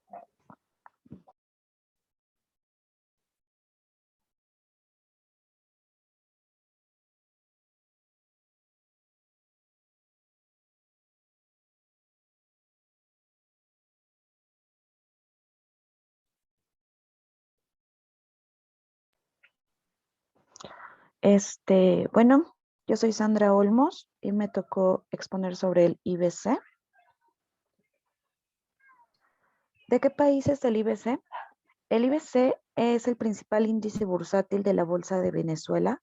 Bueno, yo soy Sandra Olmos y me tocó exponer sobre el IBC. ¿De qué país es el IBC? El IBC es el principal índice bursátil de la Bolsa de Venezuela.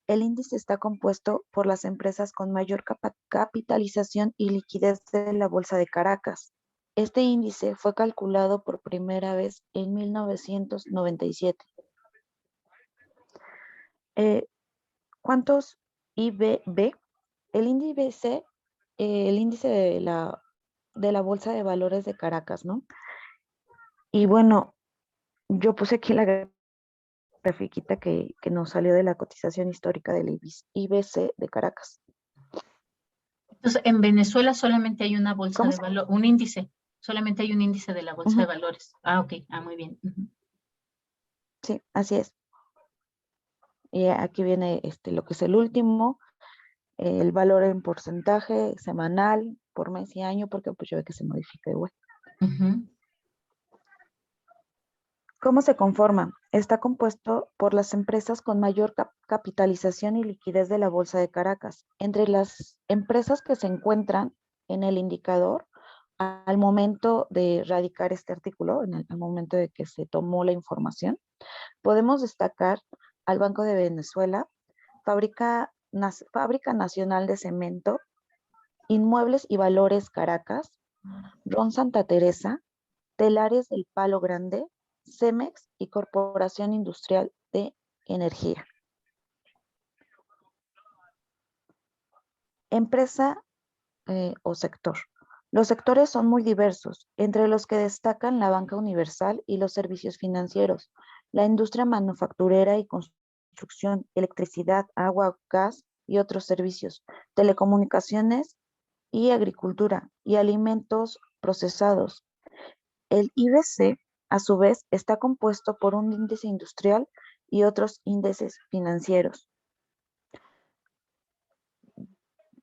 El índice está compuesto por las empresas con mayor capitalización y liquidez de la Bolsa de Caracas. Este índice fue calculado por primera vez en 1997. ¿Cuántos IBB? El índice, el índice de la Bolsa de Valores de Caracas, ¿no? Y bueno, yo puse aquí la grafiquita que nos salió de la cotización histórica del IBC de Caracas. Entonces, en Venezuela solamente hay una bolsa ¿Cómo de se- valor, un índice, solamente hay un índice de la bolsa de Ujú. valores. Ah, ok, muy bien. Ujú. Sí, así es. Y aquí viene lo que es el último, el valor en porcentaje semanal, por mes y año, porque pues yo veo que se modifica igual. Ujú. ¿Cómo se conforma? Está compuesto por las empresas con mayor capitalización y liquidez de la Bolsa de Caracas. Entre las empresas que se encuentran en el indicador, al momento de radicar este artículo, al momento de que se tomó la información, podemos destacar al Banco de Venezuela, Fábrica Nacional de Cemento, Inmuebles y Valores Caracas, Ron Santa Teresa, Telares del Palo Grande, Cemex y Corporación Industrial de Energía. Empresa o sector. Los sectores son muy diversos, entre los que destacan la banca universal y los servicios financieros, la industria manufacturera y construcción, electricidad, agua, gas y otros servicios, telecomunicaciones y agricultura y alimentos procesados. El IBC, a su vez, está compuesto por un índice industrial y otros índices financieros.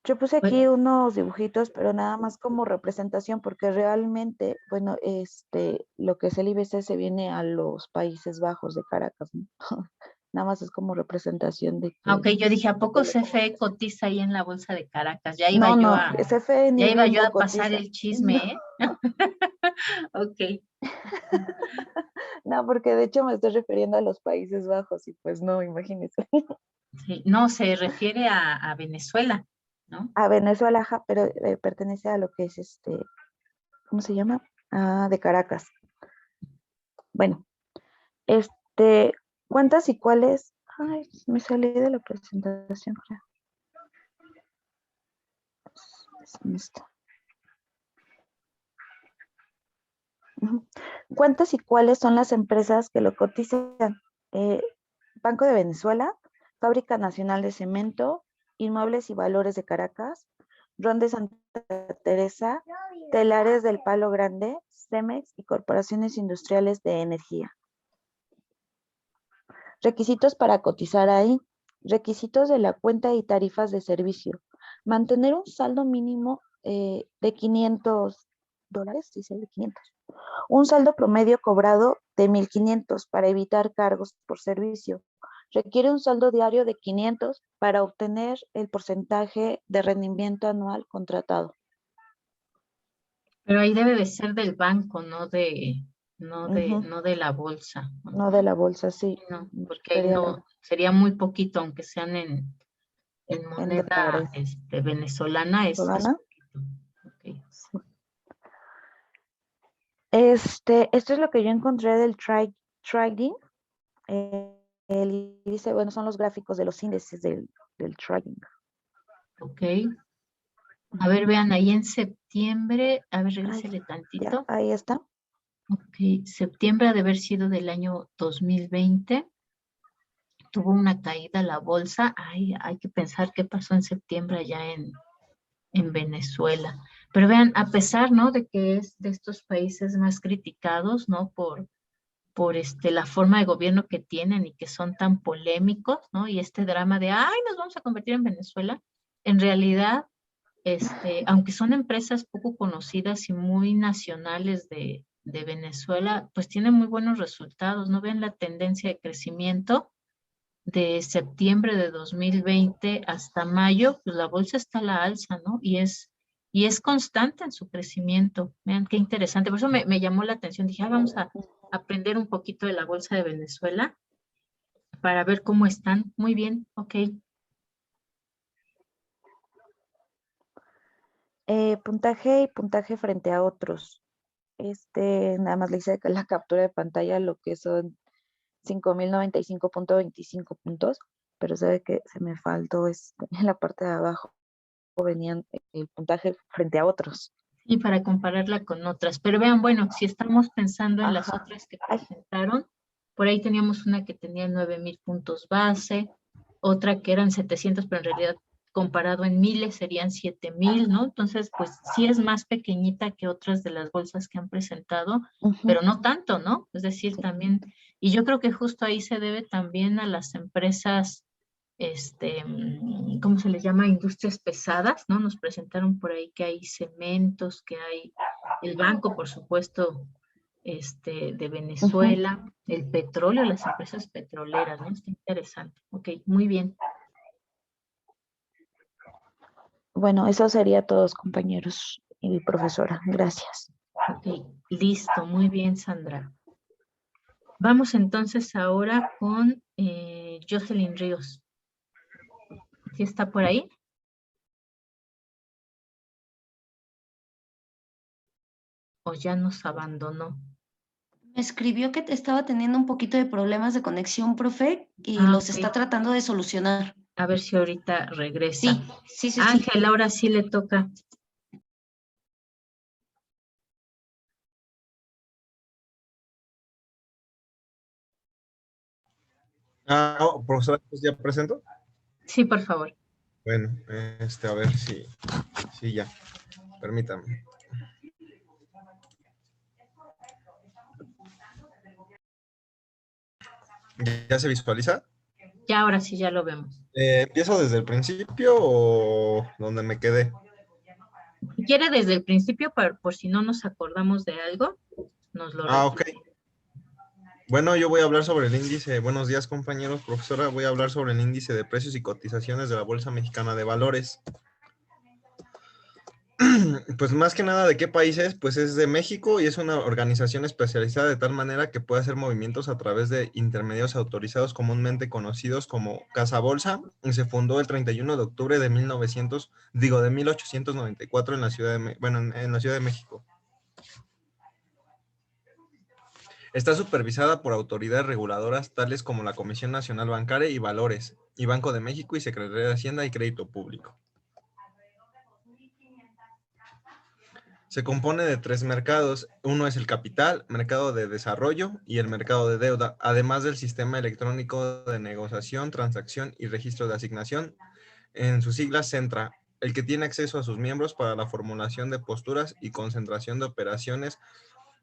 Yo puse Pues, aquí unos dibujitos, pero nada más como representación, porque realmente, bueno, lo que es el IBC se viene a los Países Bajos de Caracas, ¿no? Nada más es como representación de ok, que, yo dije, ¿a poco de lo que CFE cotiza ahí en la bolsa de Caracas? no, no, CFE Ya ni iba yo rumbo a pasar cotiza. el chisme, ¿eh? Ok. No, porque de hecho me estoy refiriendo a los Países Bajos y pues no, imagínense. Sí. No, se refiere a Venezuela, ¿no? A Venezuela, ajá, pero pertenece a lo que es ¿cómo se llama? Ah, de Caracas. Bueno, ¿cuántas y cuáles? Ay, me salí de la presentación, creo. ¿Dónde está? Ujú. ¿Cuántas y cuáles son las empresas que lo cotizan? Eh, Banco de Venezuela, Fábrica Nacional de Cemento, Inmuebles y Valores de Caracas, Ron de Santa Teresa, Telares del Palo Grande, Cemex y Corporaciones Industriales de Energía. Requisitos para cotizar ahí. Requisitos de la cuenta y tarifas de servicio. Mantener un saldo mínimo de $500, dice de 500. Un saldo promedio cobrado de 1,500 para evitar cargos por servicio. Requiere un saldo diario de 500 para obtener el porcentaje de rendimiento anual contratado. Pero ahí debe de ser del banco, no Ujú. no de la bolsa. No de la bolsa, sí. No, porque ahí Sería no, sería muy poquito, aunque sean en en moneda dólares. venezolana, es ¿Solana? poquito. Okay. Sí. Esto es lo que yo encontré del trading. El índice, bueno, son los gráficos de los índices del trading. Ok. A ver, vean, ahí en septiembre, a ver, Ay, regrésele ya, tantito. ahí está. Ok, septiembre ha de haber sido del año 2020. Tuvo una caída la bolsa. Ay, hay que pensar qué pasó en septiembre allá en Venezuela. Pero vean, a pesar, ¿no? De que es de estos países más criticados, ¿no? Por la forma de gobierno que tienen y que son tan polémicos, ¿no? Y este drama de, ay, nos vamos a convertir en Venezuela. En realidad, aunque son empresas poco conocidas y muy nacionales de Venezuela, pues tienen muy buenos resultados, ¿no? Ven la tendencia de crecimiento de septiembre de 2020 hasta mayo, pues la bolsa está a la alza, ¿no? Y es constante en su crecimiento. Vean qué interesante. Por eso me llamó la atención. Dije, vamos a aprender un poquito de la bolsa de Venezuela para ver cómo están. Muy bien, ok. Puntaje y puntaje frente a otros. Nada más le hice la captura de pantalla, lo que son 5.095.25 puntos, pero sabe que se me faltó en la parte de abajo, venían el puntaje frente a otros. Y para compararla con otras. Pero vean, bueno, si estamos pensando en las Ajá. otras que presentaron, por ahí teníamos una que tenía 9,000 puntos base, otra que eran 700, pero en realidad comparado en miles serían 7,000, ¿no? Entonces, pues sí es más pequeñita que otras de las bolsas que han presentado, pero no tanto, ¿no? Es decir, también, y yo creo que justo ahí se debe también a las empresas, ¿cómo se les llama? Industrias pesadas, ¿no? Nos presentaron por ahí que hay cementos, que hay el banco, por supuesto, de Venezuela, el petróleo, las empresas petroleras, ¿no? Está interesante. Ok, muy bien. Bueno, eso sería todos, compañeros y profesora. Gracias. Ok, listo, muy bien, Sandra. Vamos entonces ahora con Jocelyn Ríos. ¿Sí está por ahí? ¿O ya nos abandonó? Me escribió que estaba teniendo un poquito de problemas de conexión, profe, y los Ok. está tratando de solucionar. A ver si ahorita regresa. Sí. Ángel, ahora sí le toca. Profesora, pues ya presento. Sí, por favor. Bueno, a ver si ya. Permítame. ¿Ya se visualiza? Ya ahora sí, ya lo vemos. ¿Empiezo desde el principio o donde me quedé? Si quiere desde el principio, por si no nos acordamos de algo, nos lo Ok. repite. Bueno, yo voy a hablar sobre el índice. Buenos días, compañeros, profesora. Voy a hablar sobre el índice de precios y cotizaciones de la Bolsa Mexicana de Valores. Pues más que nada, ¿de qué país es? Pues es de México y es una organización especializada de tal manera que puede hacer movimientos a través de intermediarios autorizados comúnmente conocidos como Casa Bolsa, y se fundó el 31 de octubre de 1894 en la Ciudad en la Ciudad de México. Está supervisada por autoridades reguladoras tales como la Comisión Nacional Bancaria y Valores, y Banco de México y Secretaría de Hacienda y Crédito Público. Se compone de 3 mercados. Uno es el capital, mercado de desarrollo y el mercado de deuda, además del sistema electrónico de negociación, transacción y registro de asignación, en sus siglas Centra, el que tiene acceso a sus miembros para la formulación de posturas y concentración de operaciones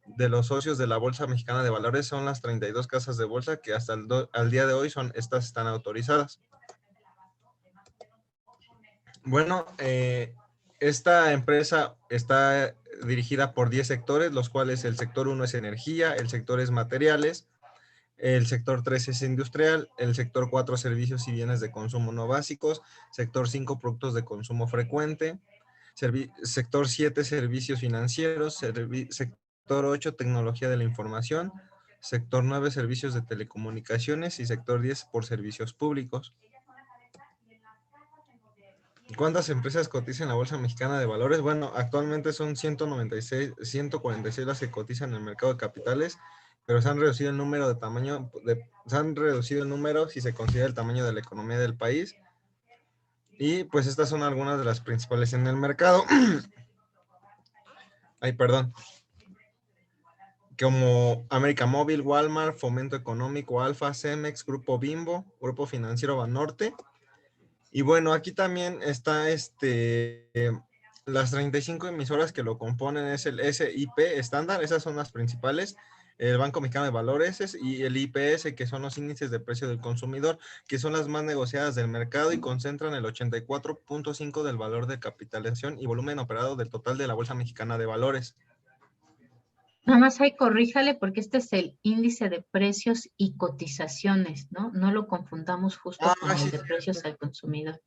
de los socios de la Bolsa Mexicana de Valores. Son las 32 casas de bolsa que hasta al día de hoy están autorizadas. Bueno, esta empresa está dirigida por 10 sectores, los cuales el sector 1 es energía, el sector es materiales, el sector 3 es industrial, el sector 4 servicios y bienes de consumo no básicos, sector 5 productos de consumo frecuente, sector 7 servicios financieros, sector 8 tecnología de la información, sector 9 servicios de telecomunicaciones y sector 10 por servicios públicos. ¿Cuántas empresas cotizan en la Bolsa Mexicana de Valores? Bueno, actualmente son 146 las que cotizan en el mercado de capitales, pero se han reducido el número si se considera el tamaño de la economía del país. Y pues estas son algunas de las principales en el mercado. Ay, perdón. Como América Móvil, Walmart, Fomento Económico, Alfa, Cemex, Grupo Bimbo, Grupo Financiero Banorte. Y bueno, aquí también está las 35 emisoras que lo componen, es el SIP estándar, esas son las principales, el Banco Mexicano de Valores y el IPS, que son los índices de precio del consumidor, que son las más negociadas del mercado y concentran el 84.5% del valor de capitalización y volumen operado del total de la Bolsa Mexicana de Valores. Nada más ahí corríjale porque este es el índice de precios y cotizaciones, ¿no? No lo confundamos justo con sí, el de precios cierto. al consumidor.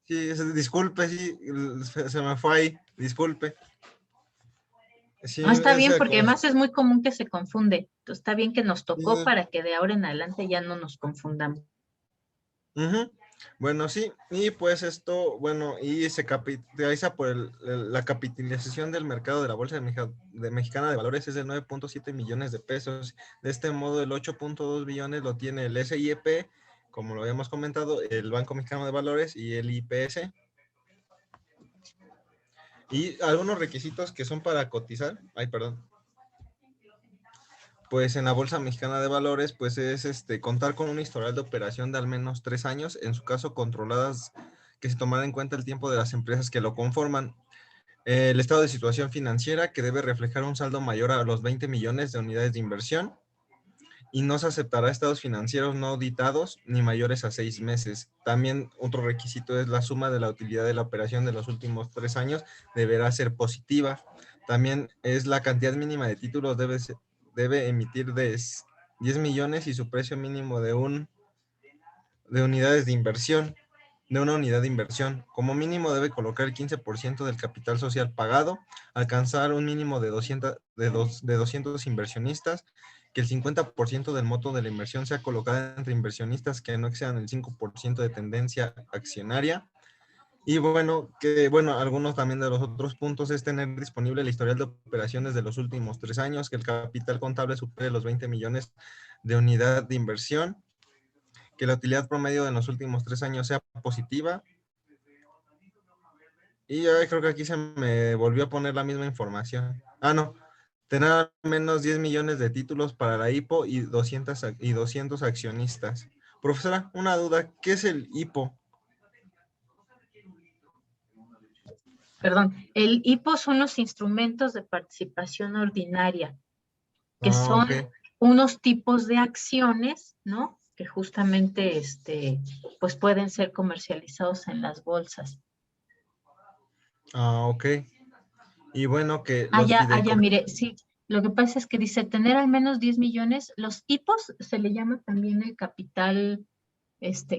Sí, disculpe, sí, se me fue ahí, disculpe. Sí, No, está bien ese porque además es muy común que se confunde. Entonces está bien que nos tocó sí. para que de ahora en adelante ya no nos confundamos. Ujú. Bueno, sí, y pues esto, bueno, y se capitaliza por la capitalización del mercado de la Bolsa Mexicana de Valores es de 9.7 millones de pesos. De este modo, el 8.2 billones lo tiene el SIEP, como lo habíamos comentado, el Banco Mexicano de Valores y el IPS. Y algunos requisitos que son para cotizar, pues en la Bolsa Mexicana de Valores, pues es contar con un historial de operación de al menos 3 años, en su caso controladas, que se tomará en cuenta el tiempo de las empresas que lo conforman. El estado de situación financiera, que debe reflejar un saldo mayor a los 20 millones de unidades de inversión, y no se aceptará estados financieros no auditados ni mayores a 6 meses. También otro requisito es la suma de la utilidad de la operación de los últimos 3 años deberá ser positiva. También es la cantidad mínima de títulos debe emitir de 10 millones y su precio mínimo de unidades de inversión, de una unidad de inversión. Como mínimo debe colocar el 15% del capital social pagado, alcanzar un mínimo de 200 inversionistas, que el 50% del monto de la inversión sea colocada entre inversionistas que no excedan el 5% de tendencia accionaria. Y bueno, algunos también de los otros puntos es tener disponible el historial de operaciones de los últimos 3 años, que el capital contable supere los 20 millones de unidad de inversión, que la utilidad promedio en los últimos 3 años sea positiva. Y yo creo que aquí se me volvió a poner la misma información. No, tener al menos 10 millones de títulos para la IPO y 200 accionistas. Profesora, una duda, ¿qué es el IPO? Perdón, el IPO son los instrumentos de participación ordinaria, que son Ok. unos tipos de acciones, ¿no? Que justamente, pues pueden ser comercializados en las bolsas. Ok. Y bueno, que los Allá, fideicomisos. mire, sí, lo que pasa es que dice tener al menos 10 millones, los IPOs se le llama también el capital,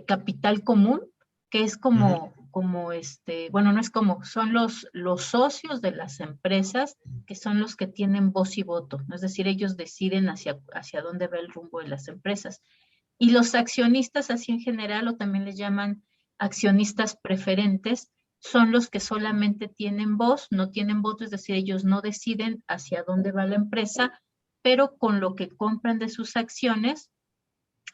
capital común, que es bueno, no es como, son los socios de las empresas que son los que tienen voz y voto, ¿no? Es decir, ellos deciden hacia dónde va el rumbo de las empresas. Y los accionistas, así en general, o también les llaman accionistas preferentes, son los que solamente tienen voz, no tienen voto, es decir, ellos no deciden hacia dónde va la empresa, pero con lo que compran de sus acciones,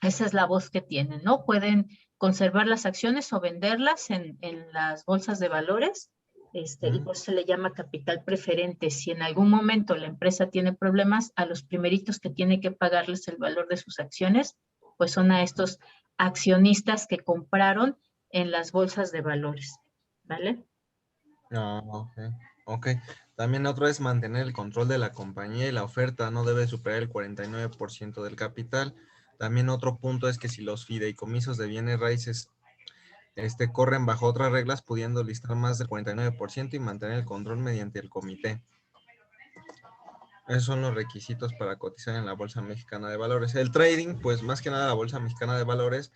esa es la voz que tienen, ¿no? Pueden conservar las acciones o venderlas en las bolsas de valores, y por eso se le llama capital preferente. Si en algún momento la empresa tiene problemas, a los primeritos que tiene que pagarles el valor de sus acciones, pues son a estos accionistas que compraron en las bolsas de valores, ¿vale? Ok. También otro es mantener el control de la compañía y la oferta no debe superar el 49% del capital. También otro punto es que si los fideicomisos de bienes raíces corren bajo otras reglas, pudiendo listar más del 49% y mantener el control mediante el comité. Esos son los requisitos para cotizar en la Bolsa Mexicana de Valores. El trading, pues más que nada la Bolsa Mexicana de Valores,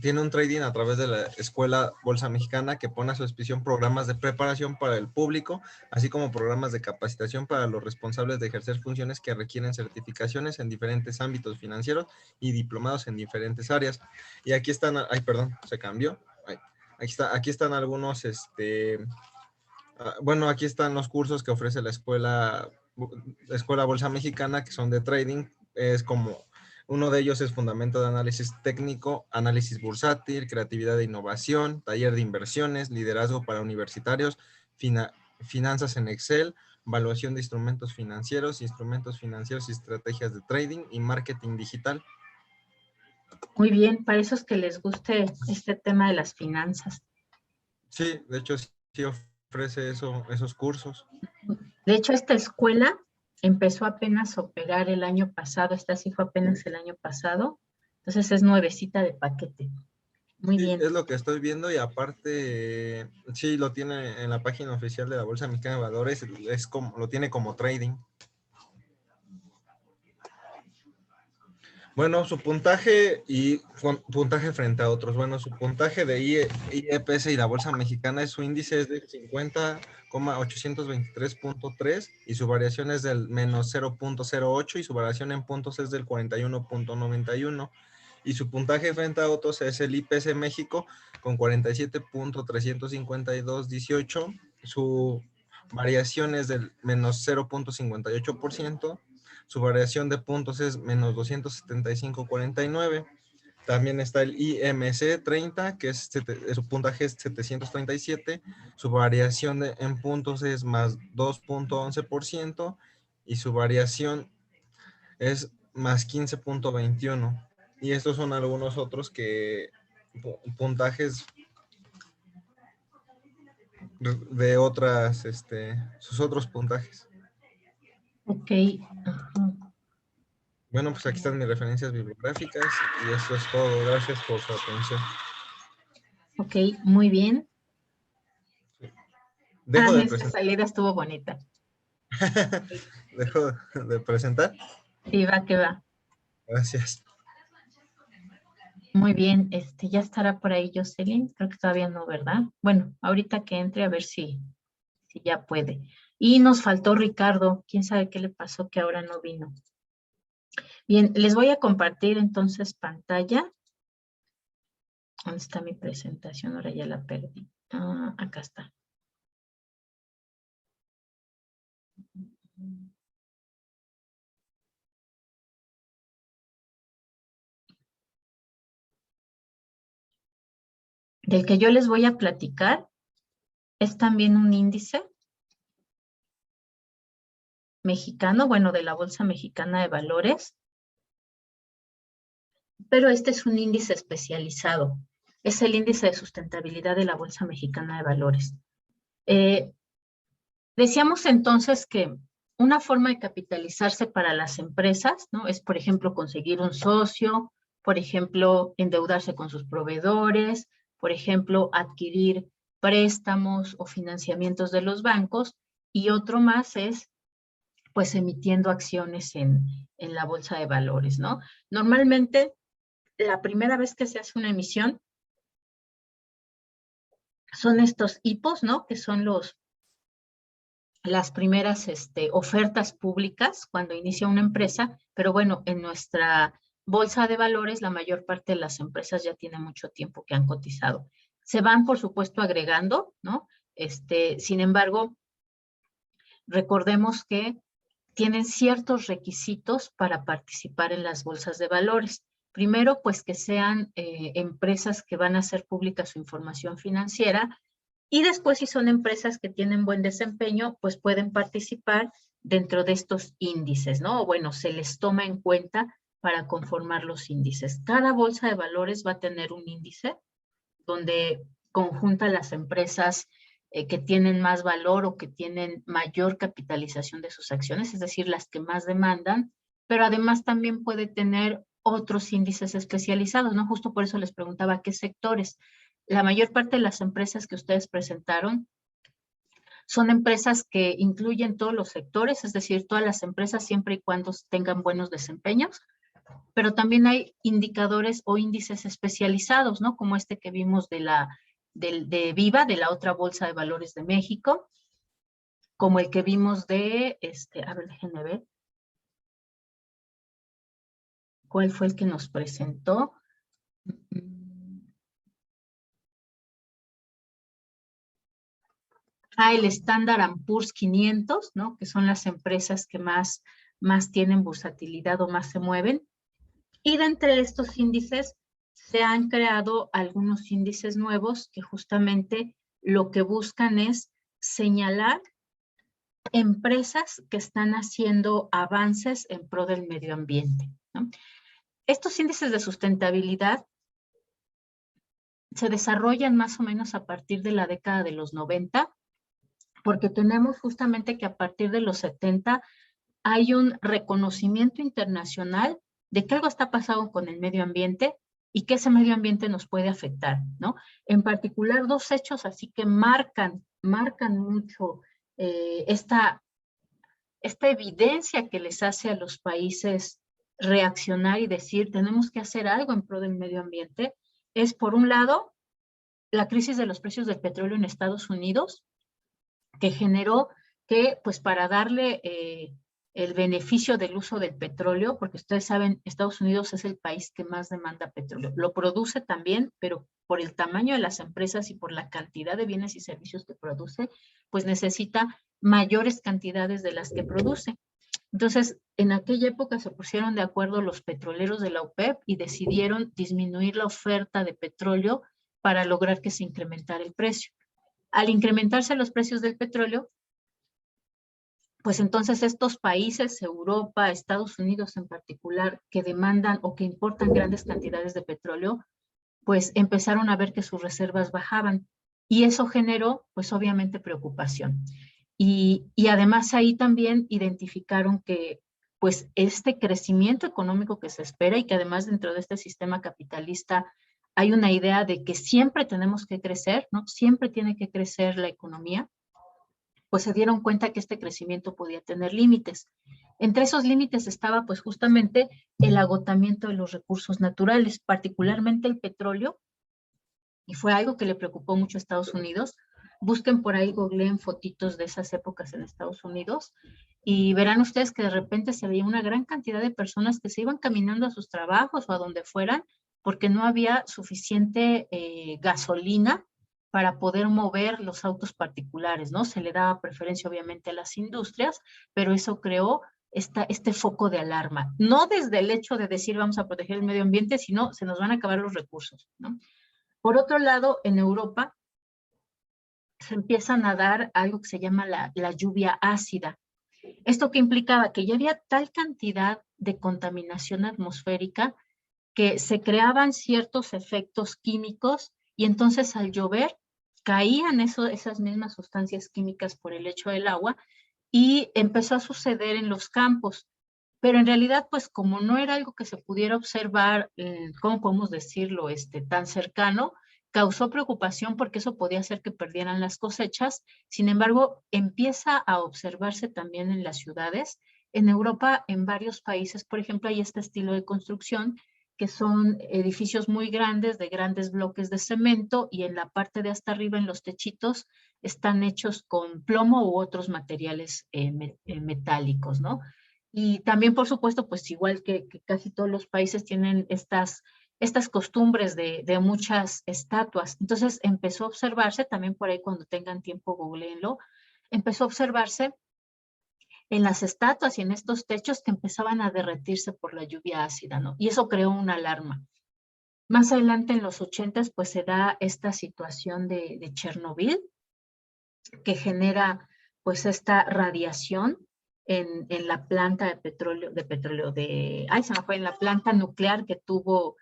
tiene un trading a través de la Escuela Bolsa Mexicana que pone a su disposición programas de preparación para el público, así como programas de capacitación para los responsables de ejercer funciones que requieren certificaciones en diferentes ámbitos financieros y diplomados en diferentes áreas. Y aquí están, se cambió. Aquí están algunos, aquí están los cursos que ofrece la Escuela Bolsa Mexicana, que son de trading. Es como uno de ellos es fundamento de análisis técnico, análisis bursátil, creatividad e innovación, taller de inversiones, liderazgo para universitarios, finanzas en Excel, evaluación de instrumentos financieros y estrategias de trading y marketing digital. Muy bien, para esos que les guste este tema de las finanzas. Sí, de hecho sí ofrece esos cursos. De hecho, esta escuela empezó apenas a operar el año pasado, esta sí fue apenas el año pasado, entonces es nuevecita de paquete. Muy Sí, bien. es lo que estoy viendo y aparte, sí, lo tiene en la página oficial de la Bolsa Mexicana de Valores, lo tiene como trading. Bueno, su puntaje y puntaje frente a otros. Bueno, su puntaje de IEPS y la Bolsa Mexicana, su índice es de 50,823.3 y su variación es del menos 0.08 y su variación en puntos es del 41.91. Y su puntaje frente a otros es el IPC México con 47.352.18. Su variación es del menos 0.58%. Su variación de puntos es menos 275.49. También está el IMC 30, que su puntaje es 737. Su variación en puntos es más 2.11% y su variación es más 15.21. Y estos son algunos otros puntajes de otras, sus otros puntajes. Ok. Ajá. Bueno, pues aquí están mis referencias bibliográficas y eso es todo. Gracias por su atención. Ok, muy bien. Dejo de Esa presentar. salida estuvo bonita. Dejo de presentar. Sí, va que va. Gracias. Muy bien, ya estará por ahí Jocelyn. Creo que todavía no, ¿verdad? Bueno, ahorita que entre a ver si ya puede. Y nos faltó Ricardo. ¿Quién sabe qué le pasó que ahora no vino? Bien, les voy a compartir entonces pantalla. ¿Dónde está mi presentación? Ahora ya la perdí. Ah, acá está. Del que yo les voy a platicar es también un índice mexicano, bueno, de la Bolsa Mexicana de Valores, pero este es un índice especializado. Es el índice de sustentabilidad de la Bolsa Mexicana de Valores. Decíamos entonces que una forma de capitalizarse para las empresas, ¿no? Es, por ejemplo, conseguir un socio, por ejemplo, endeudarse con sus proveedores, por ejemplo, adquirir préstamos o financiamientos de los bancos, y otro más es, pues, emitiendo acciones en la bolsa de valores, ¿no? Normalmente, la primera vez que se hace una emisión son estos IPOs, ¿no? Que son las primeras ofertas públicas cuando inicia una empresa, pero bueno, en nuestra bolsa de valores la mayor parte de las empresas ya tiene mucho tiempo que han cotizado. Se van, por supuesto, agregando, ¿no? Sin embargo, recordemos que tienen ciertos requisitos para participar en las bolsas de valores. Primero, pues que sean empresas que van a hacer pública su información financiera. Y después, si son empresas que tienen buen desempeño, pues pueden participar dentro de estos índices, ¿no? O bueno, se les toma en cuenta para conformar los índices. Cada bolsa de valores va a tener un índice donde conjunta las empresas que tienen más valor o que tienen mayor capitalización de sus acciones, es decir, las que más demandan, pero además también puede tener otros índices especializados, ¿no? Justo por eso les preguntaba qué sectores. La mayor parte de las empresas que ustedes presentaron son empresas que incluyen todos los sectores, es decir, todas las empresas siempre y cuando tengan buenos desempeños, pero también hay indicadores o índices especializados, ¿no? Como este que vimos de Viva, de la otra Bolsa de Valores de México, como el que vimos de, a ver, déjenme ver, ¿cuál fue el que nos presentó? El Standard & Poor's 500, ¿no? Que son las empresas que más tienen bursatilidad o más se mueven. Y de entre estos índices se han creado algunos índices nuevos que justamente lo que buscan es señalar empresas que están haciendo avances en pro del medio ambiente, ¿no? Estos índices de sustentabilidad se desarrollan más o menos a partir de la década de los 90, porque tenemos justamente que a partir de los 70 hay un reconocimiento internacional de que algo está pasando con el medio ambiente y que ese medio ambiente nos puede afectar, ¿no? En particular, dos hechos así que marcan mucho esta evidencia que les hace a los países reaccionar y decir, tenemos que hacer algo en pro del medio ambiente, es por un lado, la crisis de los precios del petróleo en Estados Unidos, que generó que, pues para darle el beneficio del uso del petróleo, porque ustedes saben, Estados Unidos es el país que más demanda petróleo. Lo produce también, pero por el tamaño de las empresas y por la cantidad de bienes y servicios que produce, pues necesita mayores cantidades de las que produce. Entonces, en aquella época se pusieron de acuerdo los petroleros de la OPEP y decidieron disminuir la oferta de petróleo para lograr que se incrementara el precio. Al incrementarse los precios del petróleo, pues entonces estos países, Europa, Estados Unidos en particular, que demandan o que importan grandes cantidades de petróleo, pues empezaron a ver que sus reservas bajaban. Y eso generó, pues obviamente, preocupación. Y además ahí también identificaron que, pues este crecimiento económico que se espera y que además dentro de este sistema capitalista hay una idea de que siempre tenemos que crecer, ¿no? Siempre tiene que crecer la economía, pues se dieron cuenta que este crecimiento podía tener límites. Entre esos límites estaba pues justamente el agotamiento de los recursos naturales, particularmente el petróleo, y fue algo que le preocupó mucho a Estados Unidos. Busquen por ahí, googleen fotitos de esas épocas en Estados Unidos y verán ustedes que de repente se veía una gran cantidad de personas que se iban caminando a sus trabajos o a donde fueran porque no había suficiente gasolina para poder mover los autos particulares, ¿no? Se le daba preferencia obviamente a las industrias, pero eso creó este foco de alarma. No desde el hecho de decir vamos a proteger el medio ambiente, sino se nos van a acabar los recursos, ¿no? Por otro lado, en Europa se empiezan a dar algo que se llama la lluvia ácida. Esto que implicaba que ya había tal cantidad de contaminación atmosférica que se creaban ciertos efectos químicos y entonces al llover caían esas mismas sustancias químicas por el lecho del agua y empezó a suceder en los campos. Pero en realidad, pues como no era algo que se pudiera observar, ¿cómo podemos decirlo? Tan cercano, causó preocupación porque eso podía hacer que perdieran las cosechas. Sin embargo, empieza a observarse también en las ciudades. En Europa, en varios países, por ejemplo, hay este estilo de construcción que son edificios muy grandes, de grandes bloques de cemento, y en la parte de hasta arriba, en los techitos, están hechos con plomo u otros materiales metálicos, ¿no? Y también, por supuesto, pues igual que casi todos los países tienen estas costumbres de muchas estatuas. Entonces empezó a observarse, también por ahí cuando tengan tiempo googleenlo, empezó a observarse en las estatuas y en estos techos que empezaban a derretirse por la lluvia ácida, ¿no? Y eso creó una alarma. Más adelante en los 80s pues se da esta situación de Chernobyl, que genera pues esta radiación en la planta en la planta nuclear que tuvo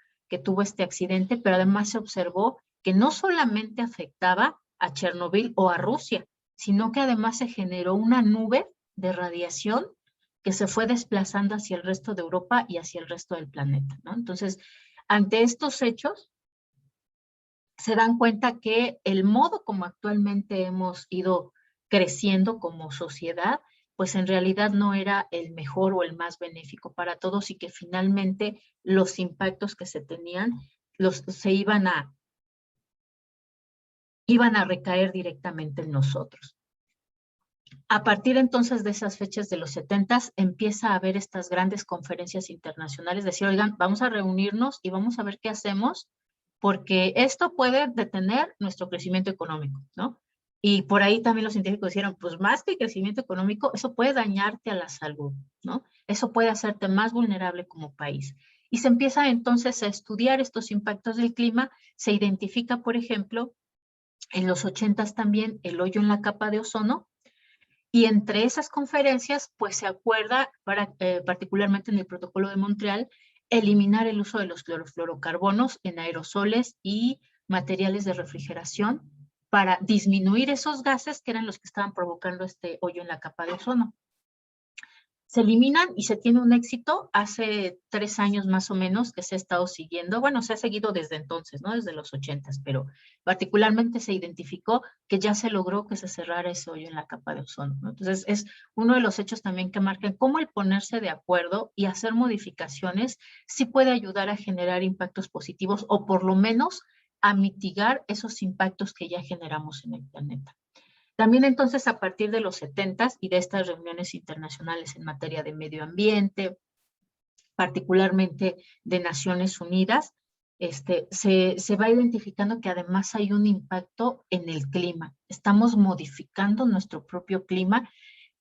este accidente, pero además se observó que no solamente afectaba a Chernobyl o a Rusia, sino que además se generó una nube de radiación que se fue desplazando hacia el resto de Europa y hacia el resto del planeta, ¿no? Entonces, ante estos hechos, se dan cuenta que el modo como actualmente hemos ido creciendo como sociedad, pues en realidad no era el mejor o el más benéfico para todos y que finalmente los impactos que se tenían se iban a recaer directamente en nosotros. A partir entonces de esas fechas de los 70s empieza a haber estas grandes conferencias internacionales, decir, oigan, vamos a reunirnos y vamos a ver qué hacemos, porque esto puede detener nuestro crecimiento económico, ¿no? Y por ahí también los científicos dijeron, pues más que el crecimiento económico, eso puede dañarte a la salud, ¿no? Eso puede hacerte más vulnerable como país. Y se empieza entonces a estudiar estos impactos del clima, se identifica, por ejemplo, en los 80s también el hoyo en la capa de ozono, y entre esas conferencias, pues se acuerda, particularmente en el Protocolo de Montreal, eliminar el uso de los clorofluorocarbonos en aerosoles y materiales de refrigeración para disminuir esos gases que eran los que estaban provocando este hoyo en la capa de ozono. se eliminan y se tiene un éxito. Hace 3 años más o menos que se ha estado siguiendo, bueno, se ha seguido desde entonces, ¿no? Desde los 80s, pero particularmente se identificó que ya se logró que se cerrara ese hoyo en la capa de ozono, ¿no? Entonces, es uno de los hechos también que marcan cómo el ponerse de acuerdo y hacer modificaciones sí puede ayudar a generar impactos positivos o por lo menos a mitigar esos impactos que ya generamos en el planeta. También entonces a partir de los 70s y de estas reuniones internacionales en materia de medio ambiente, particularmente de Naciones Unidas, se va identificando que además hay un impacto en el clima. Estamos modificando nuestro propio clima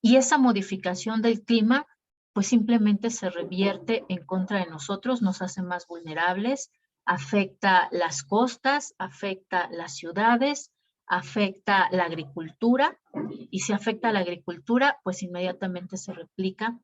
y esa modificación del clima pues simplemente se revierte en contra de nosotros, nos hace más vulnerables, afecta las costas, afecta las ciudades, afecta la agricultura, y si afecta a la agricultura, pues inmediatamente se replica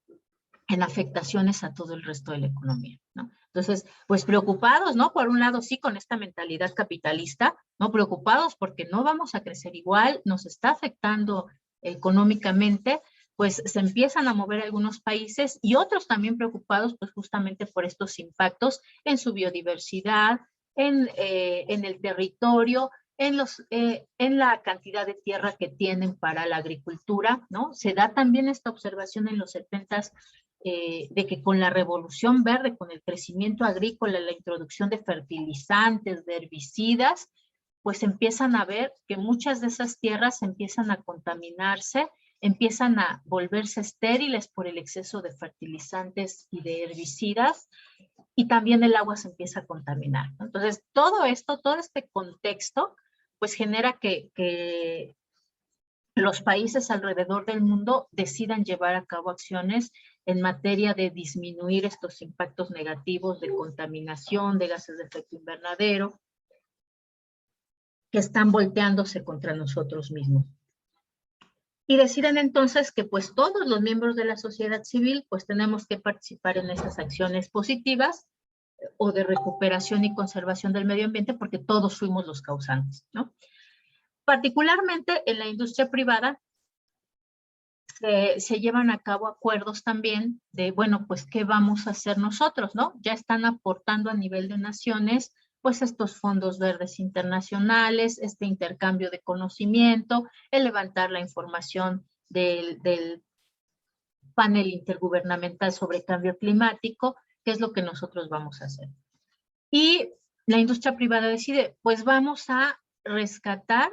en afectaciones a todo el resto de la economía, ¿no? Entonces, pues preocupados, ¿no? Por un lado, sí, con esta mentalidad capitalista, ¿no? Preocupados porque no vamos a crecer igual, nos está afectando económicamente, pues se empiezan a mover algunos países y otros también preocupados, pues justamente por estos impactos en su biodiversidad, en el territorio, en la cantidad de tierra que tienen para la agricultura, ¿no? Se da también esta observación en los 70s de que con la revolución verde, con el crecimiento agrícola, la introducción de fertilizantes, de herbicidas, pues empiezan a ver que muchas de esas tierras empiezan a contaminarse, empiezan a volverse estériles por el exceso de fertilizantes y de herbicidas, y también el agua se empieza a contaminar, ¿no? Entonces, todo esto, todo este contexto, pues genera que los países alrededor del mundo decidan llevar a cabo acciones en materia de disminuir estos impactos negativos de contaminación, de gases de efecto invernadero, que están volteándose contra nosotros mismos. Y deciden entonces que pues todos los miembros de la sociedad civil pues tenemos que participar en esas acciones positivas o de recuperación y conservación del medio ambiente porque todos fuimos los causantes, ¿no? Particularmente en la industria privada se llevan a cabo acuerdos también de, bueno, pues, ¿qué vamos a hacer nosotros, no? Ya están aportando a nivel de naciones, pues, estos fondos verdes internacionales, este intercambio de conocimiento, el levantar la información del panel intergubernamental sobre cambio climático, que es lo que nosotros vamos a hacer. Y la industria privada decide, pues, vamos a rescatar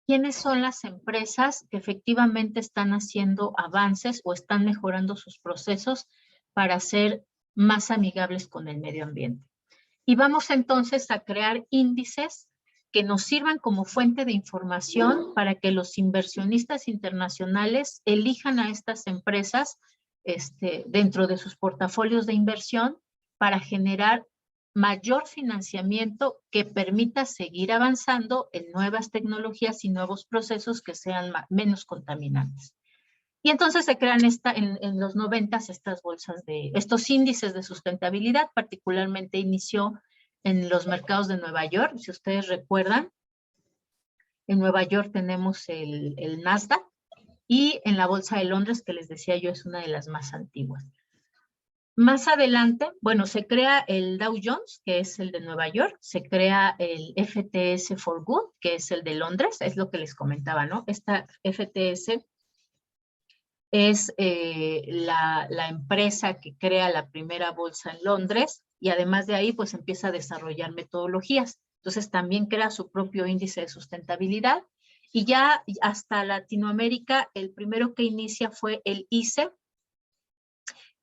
quiénes son las empresas que efectivamente están haciendo avances o están mejorando sus procesos para ser más amigables con el medio ambiente. Y vamos entonces a crear índices que nos sirvan como fuente de información para que los inversionistas internacionales elijan a estas empresas dentro de sus portafolios de inversión para generar mayor financiamiento que permita seguir avanzando en nuevas tecnologías y nuevos procesos que sean menos contaminantes. Y entonces se crean en los 90s estas bolsas estos índices de sustentabilidad, particularmente inició en los mercados de Nueva York. Si ustedes recuerdan, en Nueva York tenemos el Nasdaq y en la Bolsa de Londres, que les decía yo, es una de las más antiguas. Más adelante, bueno, se crea el Dow Jones, que es el de Nueva York, se crea el FTS for Good, que es el de Londres, es lo que les comentaba, ¿no? Esta FTS es la empresa que crea la primera bolsa en Londres y además de ahí, pues empieza a desarrollar metodologías. Entonces también crea su propio índice de sustentabilidad y ya hasta Latinoamérica, el primero que inicia fue el ICE,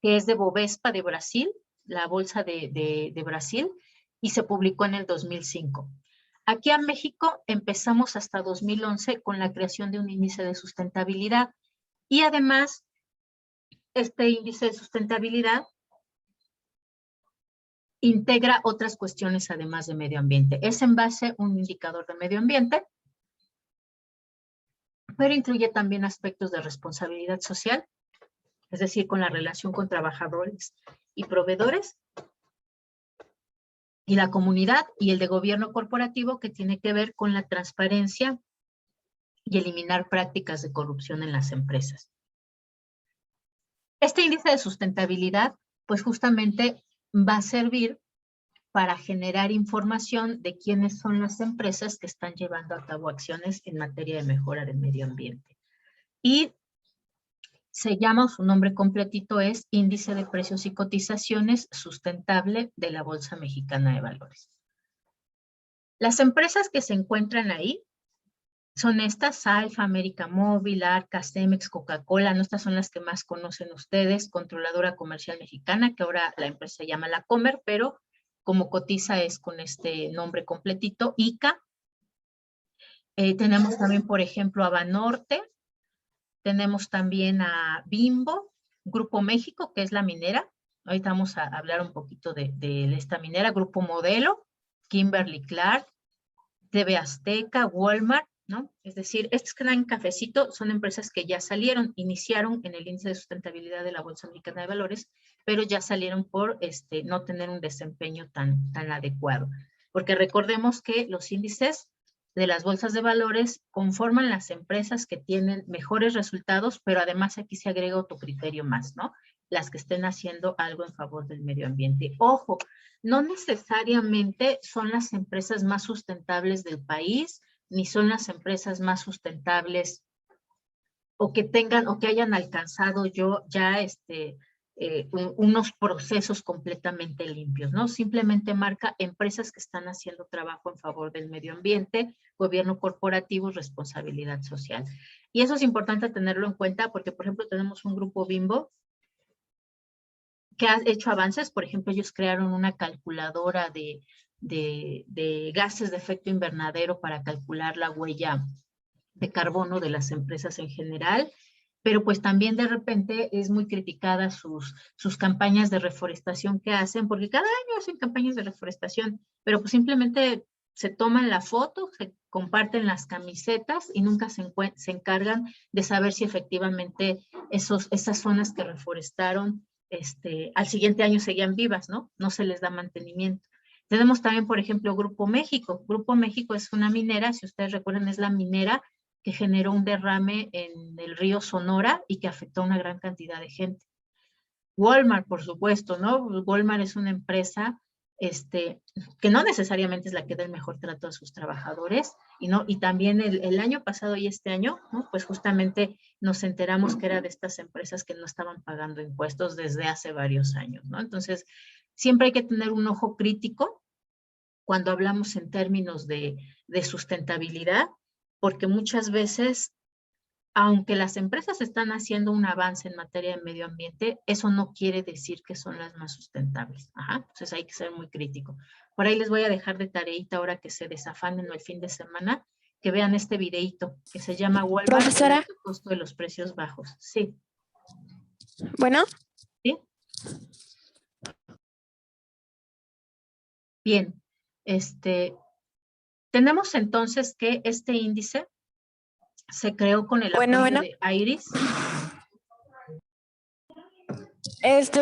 que es de Bovespa de Brasil, la bolsa de Brasil, y se publicó en el 2005. Aquí en México empezamos hasta 2011 con la creación de un índice de sustentabilidad y además este índice de sustentabilidad integra otras cuestiones además de medio ambiente. Es en base a un indicador de medio ambiente, pero incluye también aspectos de responsabilidad social, es decir, con la relación con trabajadores y proveedores, y la comunidad, y el de gobierno corporativo, que tiene que ver con la transparencia y eliminar prácticas de corrupción en las empresas. Este índice de sustentabilidad, pues justamente va a servir para generar información de quiénes son las empresas que están llevando a cabo acciones en materia de mejora del medio ambiente. Y se llama, su nombre completito es Índice de Precios y Cotizaciones Sustentable de la Bolsa Mexicana de Valores. Las empresas que se encuentran ahí son estas: Alfa, América Móvil, Arca, Cemex, Coca-Cola, ¿no? Estas son las que más conocen ustedes, Controladora Comercial Mexicana, que ahora la empresa se llama La Comer, pero como cotiza es con este nombre completito, ICA. Tenemos también, por ejemplo, a Banorte, tenemos también a Bimbo, Grupo México, que es la minera. Ahorita vamos a hablar un poquito de esta minera. Grupo Modelo, Kimberly-Clark, TV Azteca, Walmart, ¿no? Es decir, estos que dan en cafecito son empresas que ya salieron, iniciaron en el índice de sustentabilidad de la Bolsa Mexicana de Valores, pero ya salieron por no tener un desempeño tan adecuado. Porque recordemos que los índices de las bolsas de valores conforman las empresas que tienen mejores resultados, pero además aquí se agrega otro criterio más, ¿no? Las que estén haciendo algo en favor del medio ambiente. Ojo, no necesariamente son las empresas más sustentables del país, ni son las empresas más sustentables o que tengan o que hayan alcanzado ya unos procesos completamente limpios, ¿no? Simplemente marca empresas que están haciendo trabajo en favor del medio ambiente, gobierno corporativo y responsabilidad social. Y eso es importante tenerlo en cuenta porque, por ejemplo, tenemos un grupo Bimbo que ha hecho avances. Por ejemplo, ellos crearon una calculadora de gases de efecto invernadero para calcular la huella de carbono de las empresas en general, pero pues también de repente es muy criticada sus campañas de reforestación que hacen, porque cada año hacen campañas de reforestación, pero pues simplemente se toman la foto, se comparten las camisetas y nunca se encargan de saber si efectivamente esas zonas que reforestaron al siguiente año seguían vivas, ¿no? No se les da mantenimiento. Tenemos también, por ejemplo, Grupo México. Grupo México es una minera, si ustedes recuerdan, es la minera que generó un derrame en el río Sonora y que afectó a una gran cantidad de gente. Walmart, por supuesto, ¿no? Walmart es una empresa que no necesariamente es la que da el mejor trato a sus trabajadores, y también el año pasado y este año, ¿no? Pues justamente nos enteramos que era de estas empresas que no estaban pagando impuestos desde hace varios años, ¿no? Entonces, siempre hay que tener un ojo crítico cuando hablamos en términos de sustentabilidad, porque muchas veces, aunque las empresas están haciendo un avance en materia de medio ambiente, eso no quiere decir que son las más sustentables. Entonces hay que ser muy crítico. Por ahí les voy a dejar de tareita ahora que se desafanen el fin de semana, que vean este videíto que se llama Walmart, Profesora. el costo de los precios bajos. Sí. Bueno. ¿Sí? Bien. Tenemos entonces que este índice se creó con el apoyo de IRIS.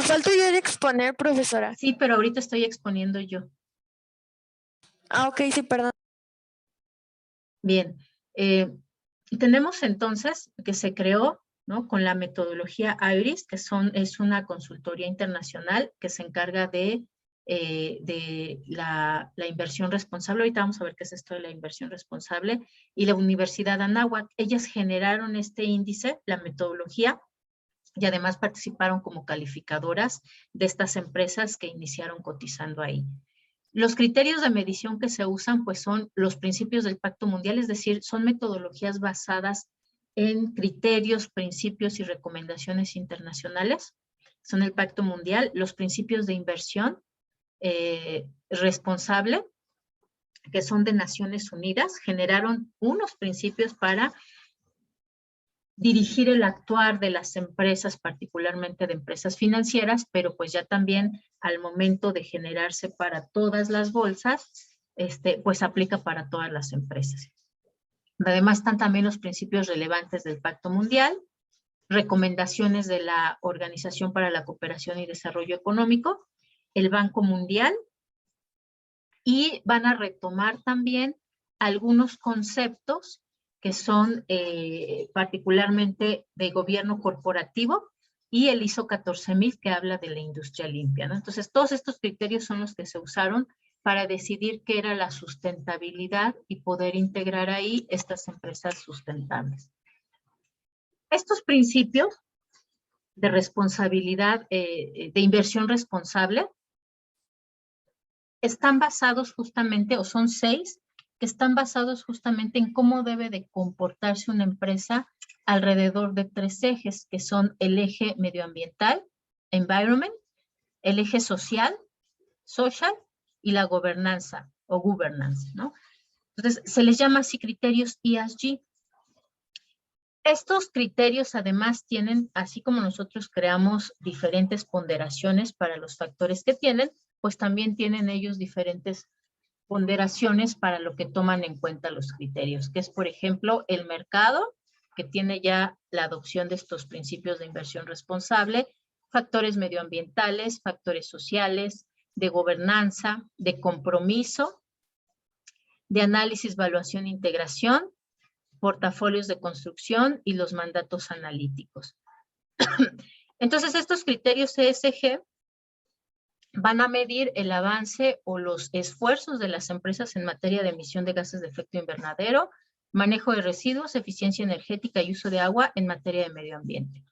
Falta yo de exponer, profesora. Sí, pero ahorita estoy exponiendo yo. Ah, ok, sí, perdón. Bien. Tenemos entonces que se creó, ¿no?, con la metodología IRIS, que es una consultoría internacional que se encarga de la inversión responsable. Ahorita vamos a ver qué es esto de la inversión responsable, y la Universidad Anáhuac. Ellas generaron este índice, la metodología, y además participaron como calificadoras de estas empresas que iniciaron cotizando ahí. Los criterios de medición que se usan pues son los principios del Pacto Mundial, es decir, son metodologías basadas en criterios, principios y recomendaciones internacionales. Son el Pacto Mundial, los principios de inversión responsable, que son de Naciones Unidas, generaron unos principios para dirigir el actuar de las empresas, particularmente de empresas financieras, pero pues ya también al momento de generarse para todas las bolsas, pues aplica para todas las empresas. Además están también los principios relevantes del Pacto Mundial, recomendaciones de la Organización para la Cooperación y Desarrollo Económico, el Banco Mundial, y van a retomar también algunos conceptos que son particularmente de gobierno corporativo y el ISO 14000 que habla de la industria limpia, ¿no? Entonces, todos estos criterios son los que se usaron para decidir qué era la sustentabilidad y poder integrar ahí estas empresas sustentables. Estos principios de responsabilidad, de inversión responsable, están basados justamente, o son 6, que están basados justamente en cómo debe de comportarse una empresa alrededor de 3 ejes, que son el eje medioambiental, environment, el eje social, social, y la gobernanza, o governance, ¿no? Entonces, se les llama así criterios ESG. Estos criterios además tienen, así como nosotros creamos diferentes ponderaciones para los factores que tienen, pues también tienen ellos diferentes ponderaciones para lo que toman en cuenta los criterios, que es, por ejemplo, el mercado, que tiene ya la adopción de estos principios de inversión responsable, factores medioambientales, factores sociales, de gobernanza, de compromiso, de análisis, evaluación e integración, portafolios de construcción y los mandatos analíticos. Entonces, estos criterios ESG van a medir el avance o los esfuerzos de las empresas en materia de emisión de gases de efecto invernadero, manejo de residuos, eficiencia energética y uso de agua en materia de medio ambiente.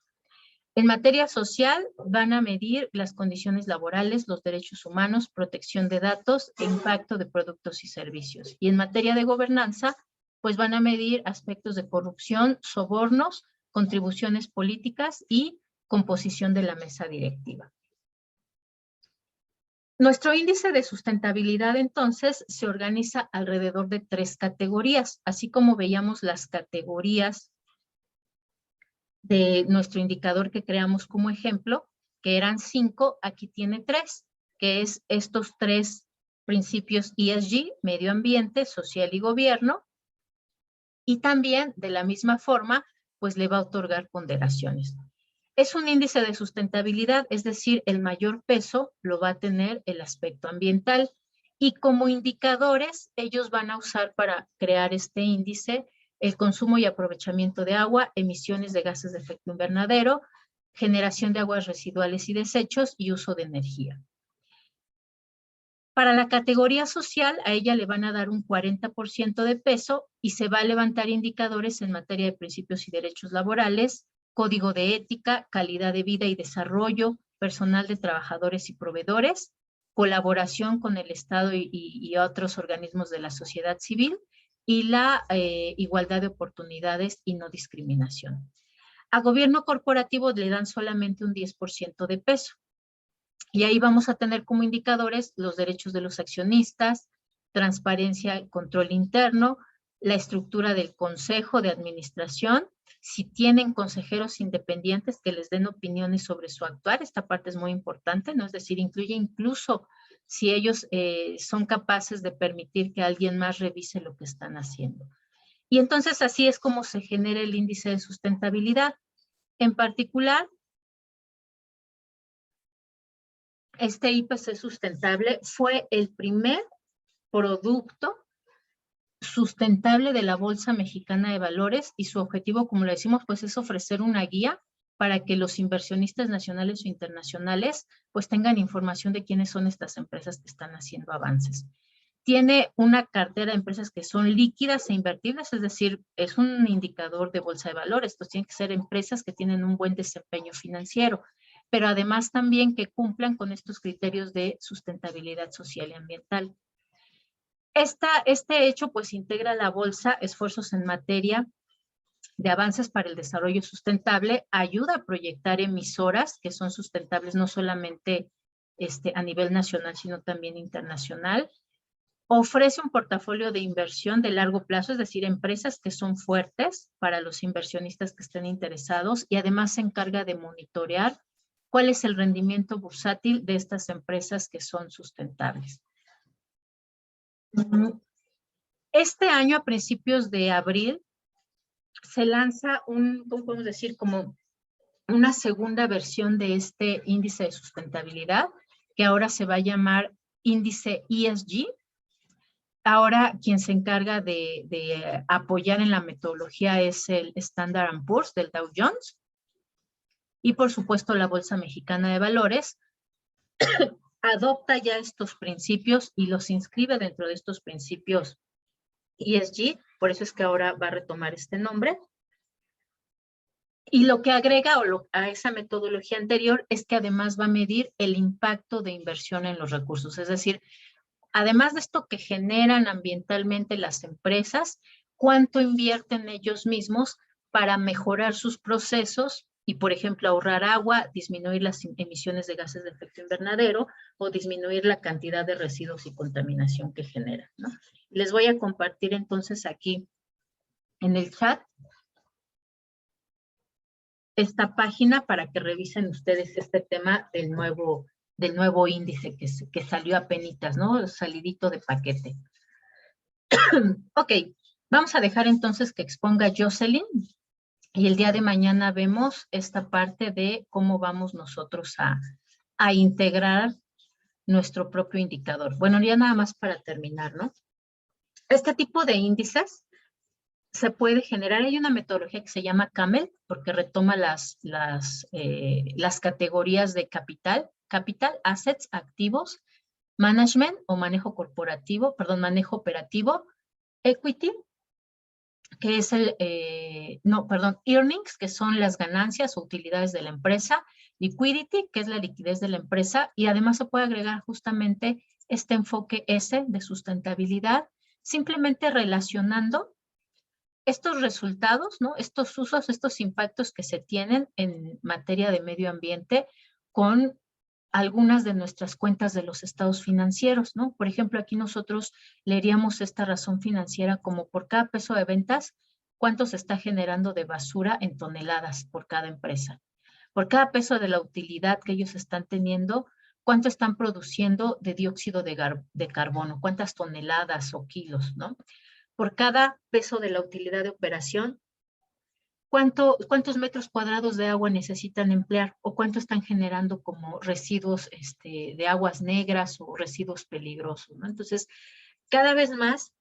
En materia social, van a medir las condiciones laborales, los derechos humanos, protección de datos e impacto de productos y servicios. Y en materia de gobernanza, pues van a medir aspectos de corrupción, sobornos, contribuciones políticas y composición de la mesa directiva. Nuestro índice de sustentabilidad, entonces, se organiza alrededor de 3 categorías, así como veíamos las categorías de nuestro indicador que creamos como ejemplo, que eran 5, aquí tiene 3, que es estos 3 principios ESG, medio ambiente, social y gobierno, y también, de la misma forma, pues le va a otorgar ponderaciones. Es un índice de sustentabilidad, es decir, el mayor peso lo va a tener el aspecto ambiental. Y como indicadores, ellos van a usar para crear este índice el consumo y aprovechamiento de agua, emisiones de gases de efecto invernadero, generación de aguas residuales y desechos y uso de energía. Para la categoría social, a ella le van a dar un 40% de peso y se va a levantar indicadores en materia de principios y derechos laborales, código de ética, calidad de vida y desarrollo, personal de trabajadores y proveedores, colaboración con el Estado y otros organismos de la sociedad civil y la igualdad de oportunidades y no discriminación. A gobierno corporativo le dan solamente un 10% de peso. Y ahí vamos a tener como indicadores los derechos de los accionistas, transparencia y control interno, la estructura del consejo de administración, si tienen consejeros independientes que les den opiniones sobre su actuar, esta parte es muy importante, ¿no? Es decir, incluye incluso si ellos son capaces de permitir que alguien más revise lo que están haciendo. Y entonces así es como se genera el índice de sustentabilidad. En particular, este IPC sustentable fue el primer producto sustentable de la Bolsa Mexicana de Valores y su objetivo, como le decimos, pues es ofrecer una guía para que los inversionistas nacionales o internacionales pues tengan información de quiénes son estas empresas que están haciendo avances. Tiene una cartera de empresas que son líquidas e invertibles, es decir, es un indicador de bolsa de valores. Estos tienen que ser empresas que tienen un buen desempeño financiero, pero además también que cumplan con estos criterios de sustentabilidad social y ambiental. Este hecho pues integra a la bolsa esfuerzos en materia de avances para el desarrollo sustentable, ayuda a proyectar emisoras que son sustentables no solamente a nivel nacional, sino también internacional. Ofrece un portafolio de inversión de largo plazo, es decir, empresas que son fuertes para los inversionistas que estén interesados y además se encarga de monitorear cuál es el rendimiento bursátil de estas empresas que son sustentables. Este año, a principios de abril, se lanza ¿cómo podemos decir? Como una segunda versión de este índice de sustentabilidad, que ahora se va a llamar índice ESG. Ahora quien se encarga de apoyar en la metodología es el Standard & Poor's del Dow Jones. Y por supuesto la Bolsa Mexicana de Valores adopta ya estos principios y los inscribe dentro de estos principios ESG, por eso es que ahora va a retomar este nombre. Y lo que agrega a esa metodología anterior es que además va a medir el impacto de inversión en los recursos. Es decir, además de esto que generan ambientalmente las empresas, cuánto invierten ellos mismos para mejorar sus procesos y, por ejemplo, ahorrar agua, disminuir las emisiones de gases de efecto invernadero o disminuir la cantidad de residuos y contaminación que generan, ¿no? Les voy a compartir entonces aquí en el chat esta página para que revisen ustedes este tema del nuevo índice que salió apenitas, ¿no? Salidito de paquete. Ok, vamos a dejar entonces que exponga Jocelyn y el día de mañana vemos esta parte de cómo vamos nosotros a integrar nuestro propio indicador. Bueno, ya nada más para terminar, ¿no? Este tipo de índices se puede generar, hay una metodología que se llama CAMEL, porque retoma las categorías de capital, assets, activos, management o manejo corporativo, perdón, manejo operativo, equity, que es earnings, que son las ganancias o utilidades de la empresa, liquidity, que es la liquidez de la empresa, y además se puede agregar justamente este enfoque S de sustentabilidad, simplemente relacionando estos resultados, ¿no? Estos usos, estos impactos que se tienen en materia de medio ambiente con algunas de nuestras cuentas de los estados financieros, ¿no? Por ejemplo, aquí nosotros leeríamos esta razón financiera como por cada peso de ventas, cuánto se está generando de basura en toneladas por cada empresa. Por cada peso de la utilidad que ellos están teniendo, cuánto están produciendo de dióxido de carbono, cuántas toneladas o kilos, ¿no? Por cada peso de la utilidad de operación, ¿cuántos metros cuadrados de agua necesitan emplear o cuánto están generando como residuos de aguas negras o residuos peligrosos, ¿no? Entonces, cada vez más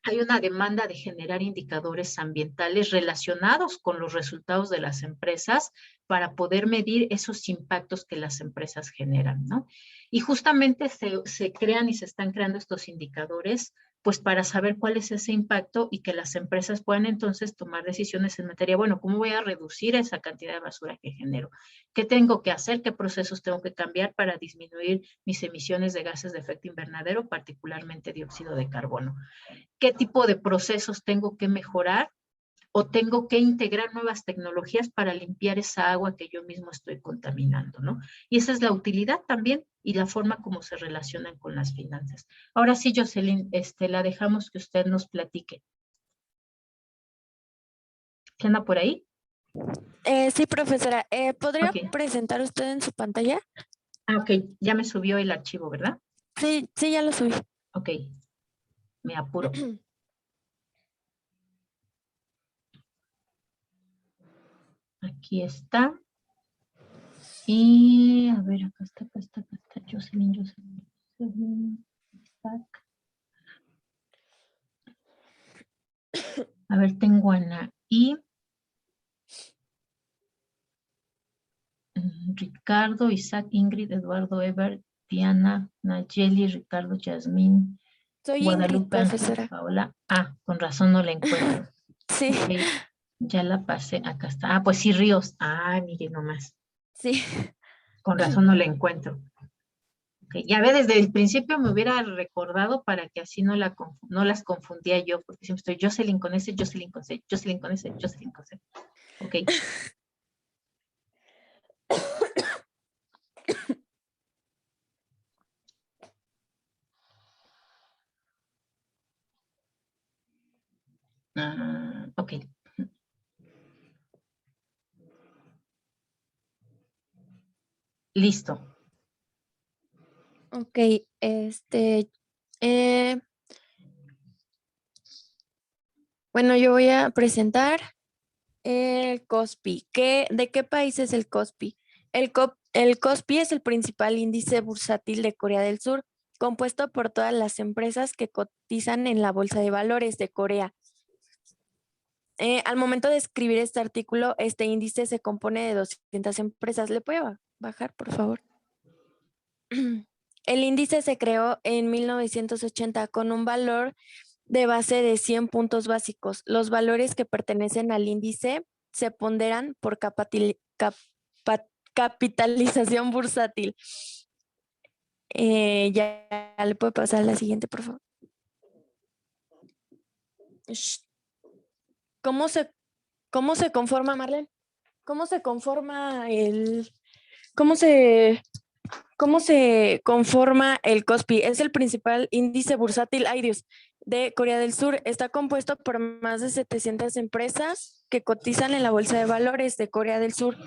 hay una demanda de generar indicadores ambientales relacionados con los resultados de las empresas para poder medir esos impactos que las empresas generan, ¿no? Y justamente se crean y se están creando estos indicadores pues para saber cuál es ese impacto y que las empresas puedan entonces tomar decisiones en materia, bueno, ¿cómo voy a reducir esa cantidad de basura que genero? ¿Qué tengo que hacer? ¿Qué procesos tengo que cambiar para disminuir mis emisiones de gases de efecto invernadero, particularmente dióxido de carbono? ¿Qué tipo de procesos tengo que mejorar? ¿O tengo que integrar nuevas tecnologías para limpiar esa agua que yo mismo estoy contaminando, ¿no? Y esa es la utilidad también y la forma como se relacionan con las finanzas. Ahora sí, Jocelyn, la dejamos que usted nos platique. ¿Qué anda por ahí? Sí, profesora. ¿Podría Ok. presentar usted en su pantalla? Ah, ok. Ya me subió el archivo, ¿verdad? Sí, ya lo subí. Ok. Me apuro. Aquí está. Y a ver, acá está Jocelyn. A ver, tengo Anaí, Ricardo, Isaac, Ingrid, Eduardo, Ever, Diana, Nayeli, Ricardo, Yasmín, Soy Guadalupe, Ingrid, profesora. Paola. Ah, con razón no la encuentro. Sí. Okay. Ya la pasé, acá está. Ah, pues sí, Ríos. Ah, mire nomás. Sí. Con razón no la encuentro. Okay. Ya ve, desde el principio me hubiera recordado para que así no las confundía yo, porque siempre estoy Jocelyn con S, Jocelyn con C, Jocelyn con S, Jocelyn con C. Ok. Ok. Listo. Ok, bueno, yo voy a presentar el KOSPI. ¿De qué país es el KOSPI? El KOSPI es el principal índice bursátil de Corea del Sur, compuesto por todas las empresas que cotizan en la Bolsa de Valores de Corea. Al momento de escribir este artículo, este índice se compone de 200 empresas. ¿Le puede bajar, por favor? El índice se creó en 1980 con un valor de base de 100 puntos básicos. Los valores que pertenecen al índice se ponderan por capitalización bursátil. Ya le puede pasar a la siguiente, por favor. ¿Cómo se conforma, Marlene? ¿Cómo se conforma el KOSPI? Es el principal índice bursátil, ay Dios, de Corea del Sur. Está compuesto por más de 700 empresas que cotizan en la Bolsa de Valores de Corea del Sur.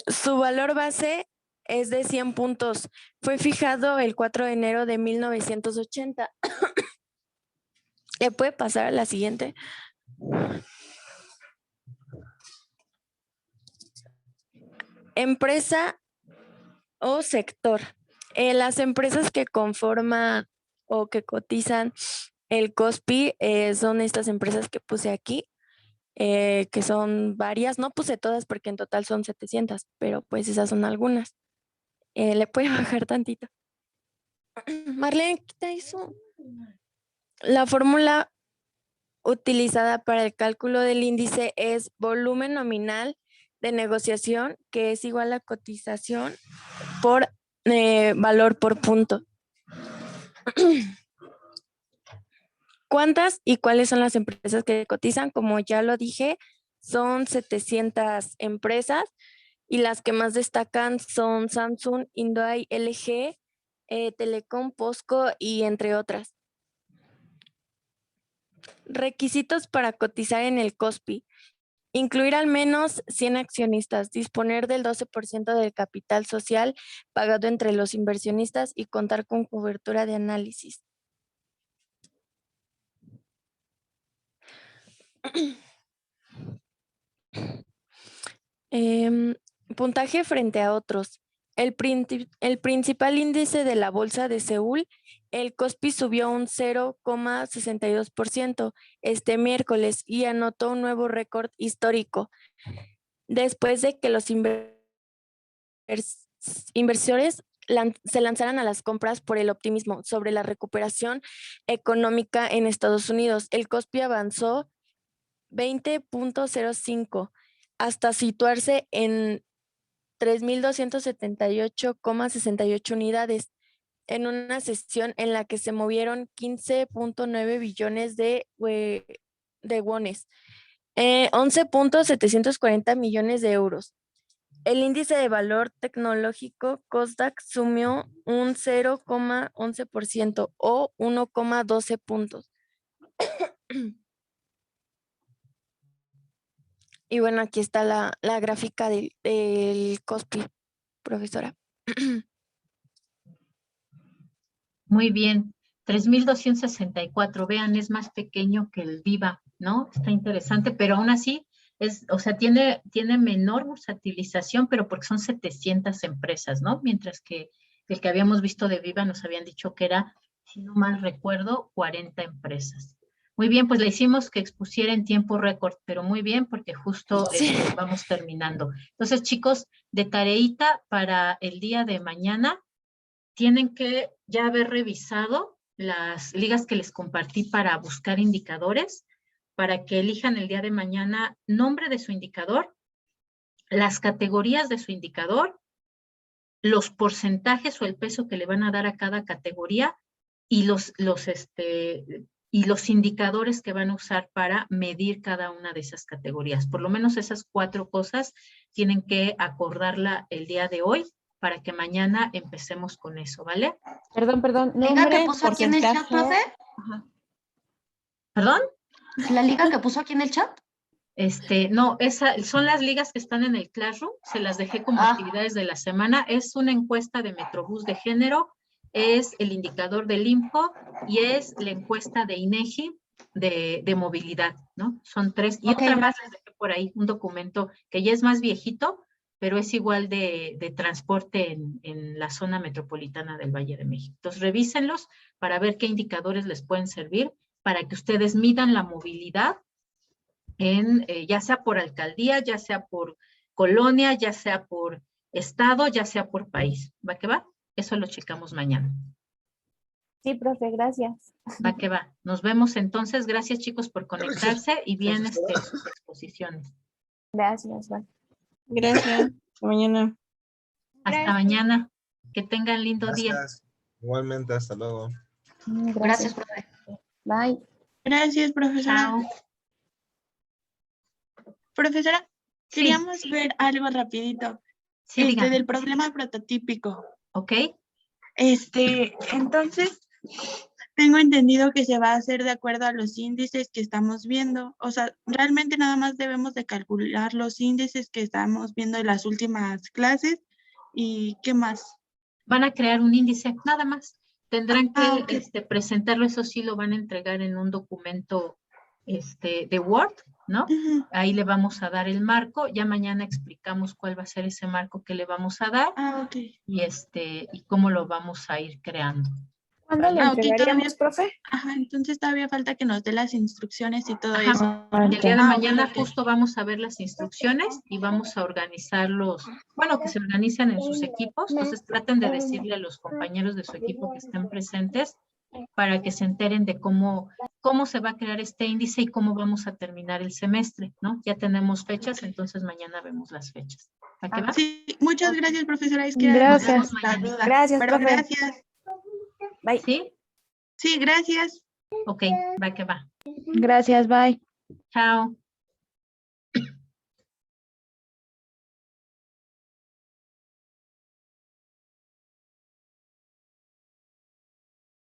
Su valor base es de 100 puntos. Fue fijado el 4 de enero de 1980. ¿Le puede pasar a la siguiente? Empresa o sector. Las empresas que conforman o que cotizan el KOSPI son estas empresas que puse aquí, que son varias. No puse todas porque en total son 700, pero pues esas son algunas. ¿Le puede bajar tantito? Marlene, quita eso. La fórmula utilizada para el cálculo del índice es volumen nominal de negociación, que es igual a cotización por valor por punto. ¿Cuántas y cuáles son las empresas que cotizan? Como ya lo dije, son 700 empresas y las que más destacan son Samsung, Hyundai, LG, Telecom, POSCO y entre otras. Requisitos para cotizar en el KOSPI. Incluir al menos 100 accionistas, disponer del 12% del capital social pagado entre los inversionistas y contar con cobertura de análisis. Puntaje frente a otros. El principal índice de la bolsa de Seúl, el KOSPI subió un 0,62% este miércoles y anotó un nuevo récord histórico después de que los inversores se lanzaran a las compras por el optimismo sobre la recuperación económica en Estados Unidos. El KOSPI avanzó 20,05 hasta situarse en 3,278,68 unidades en una sesión en la que se movieron 15,9 billones de wones, 11,740 millones de euros. El índice de valor tecnológico Kosdaq sumió un 0,11% o 1,12 puntos. Y bueno, aquí está la gráfica del KOSPI, profesora. Muy bien. 3,264. Vean, es más pequeño que el Viva, ¿no? Está interesante, pero aún así, o sea, tiene menor bursatilización, pero porque son 700 empresas, ¿no? Mientras que el que habíamos visto de Viva nos habían dicho que era, si no mal recuerdo, 40 empresas. Muy bien, pues le hicimos que expusiera en tiempo récord, pero muy bien porque justo Sí. Vamos terminando. Entonces, chicos, de tareita para el día de mañana, tienen que ya haber revisado las ligas que les compartí para buscar indicadores, para que elijan el día de mañana nombre de su indicador, las categorías de su indicador, los porcentajes o el peso que le van a dar a cada categoría y los indicadores que van a usar para medir cada una de esas categorías. Por lo menos esas 4 cosas tienen que acordarla el día de hoy para que mañana empecemos con eso, ¿vale? Perdón. ¿La liga que puso aquí en el chat, profe? Ajá. ¿Perdón? ¿La liga que puso aquí en el chat? No, son las ligas que están en el Classroom, se las dejé como actividades de la semana. Es una encuesta de Metrobús de género, es el indicador del INPO y es la encuesta de INEGI de movilidad, ¿no? Son 3. Y otra más les dejé por ahí, un documento que ya es más viejito, pero es igual de transporte en la zona metropolitana del Valle de México. Entonces, revísenlos para ver qué indicadores les pueden servir para que ustedes midan la movilidad en, ya sea por alcaldía, ya sea por colonia, ya sea por estado, ya sea por país. ¿Va que va? Eso lo checamos mañana. Sí, profe, gracias. Va que va. Nos vemos entonces. Gracias, chicos, por conectarse y bien sus exposiciones. Gracias, bye. Gracias. Hasta mañana. Hasta mañana. Que tengan lindo día. Gracias. Igualmente, hasta luego. Gracias, profe. Bye. Gracias, profesora. Chao. Profesora, Sí, queríamos ver algo rapidito. sí, dígame. Del problema prototípico. ¿Ok? Entonces, tengo entendido que se va a hacer de acuerdo a los índices que estamos viendo. O sea, realmente nada más debemos de calcular los índices que estamos viendo en las últimas clases. ¿Y qué más? Van a crear un índice, nada más. Tendrán que Ok. presentarlo, eso sí lo van a entregar en un documento de Word, ¿no? Ujú. Ahí le vamos a dar el marco. Ya mañana explicamos cuál va a ser ese marco que le vamos a dar Ok. y cómo lo vamos a ir creando. ¿Cuándo lo Ah, ok, entregaríamos, profe? Ajá, entonces todavía falta que nos dé las instrucciones y todo Ajá. eso. El día de Ah, mañana ok. justo vamos a ver las instrucciones y vamos a organizarlos, bueno, que se organizan en sus equipos, entonces traten de decirle a los compañeros de su equipo que estén presentes para que se enteren de cómo se va a crear este índice y cómo vamos a terminar el semestre, ¿no? Ya tenemos fechas, entonces mañana vemos las fechas. ¿Para qué va? Sí, muchas gracias, profesora. Es que era Gracias. la duda. Gracias, Pero profe. gracias. Bye. ¿Sí? Sí, gracias. Ok, va que va. Gracias, bye. Chao.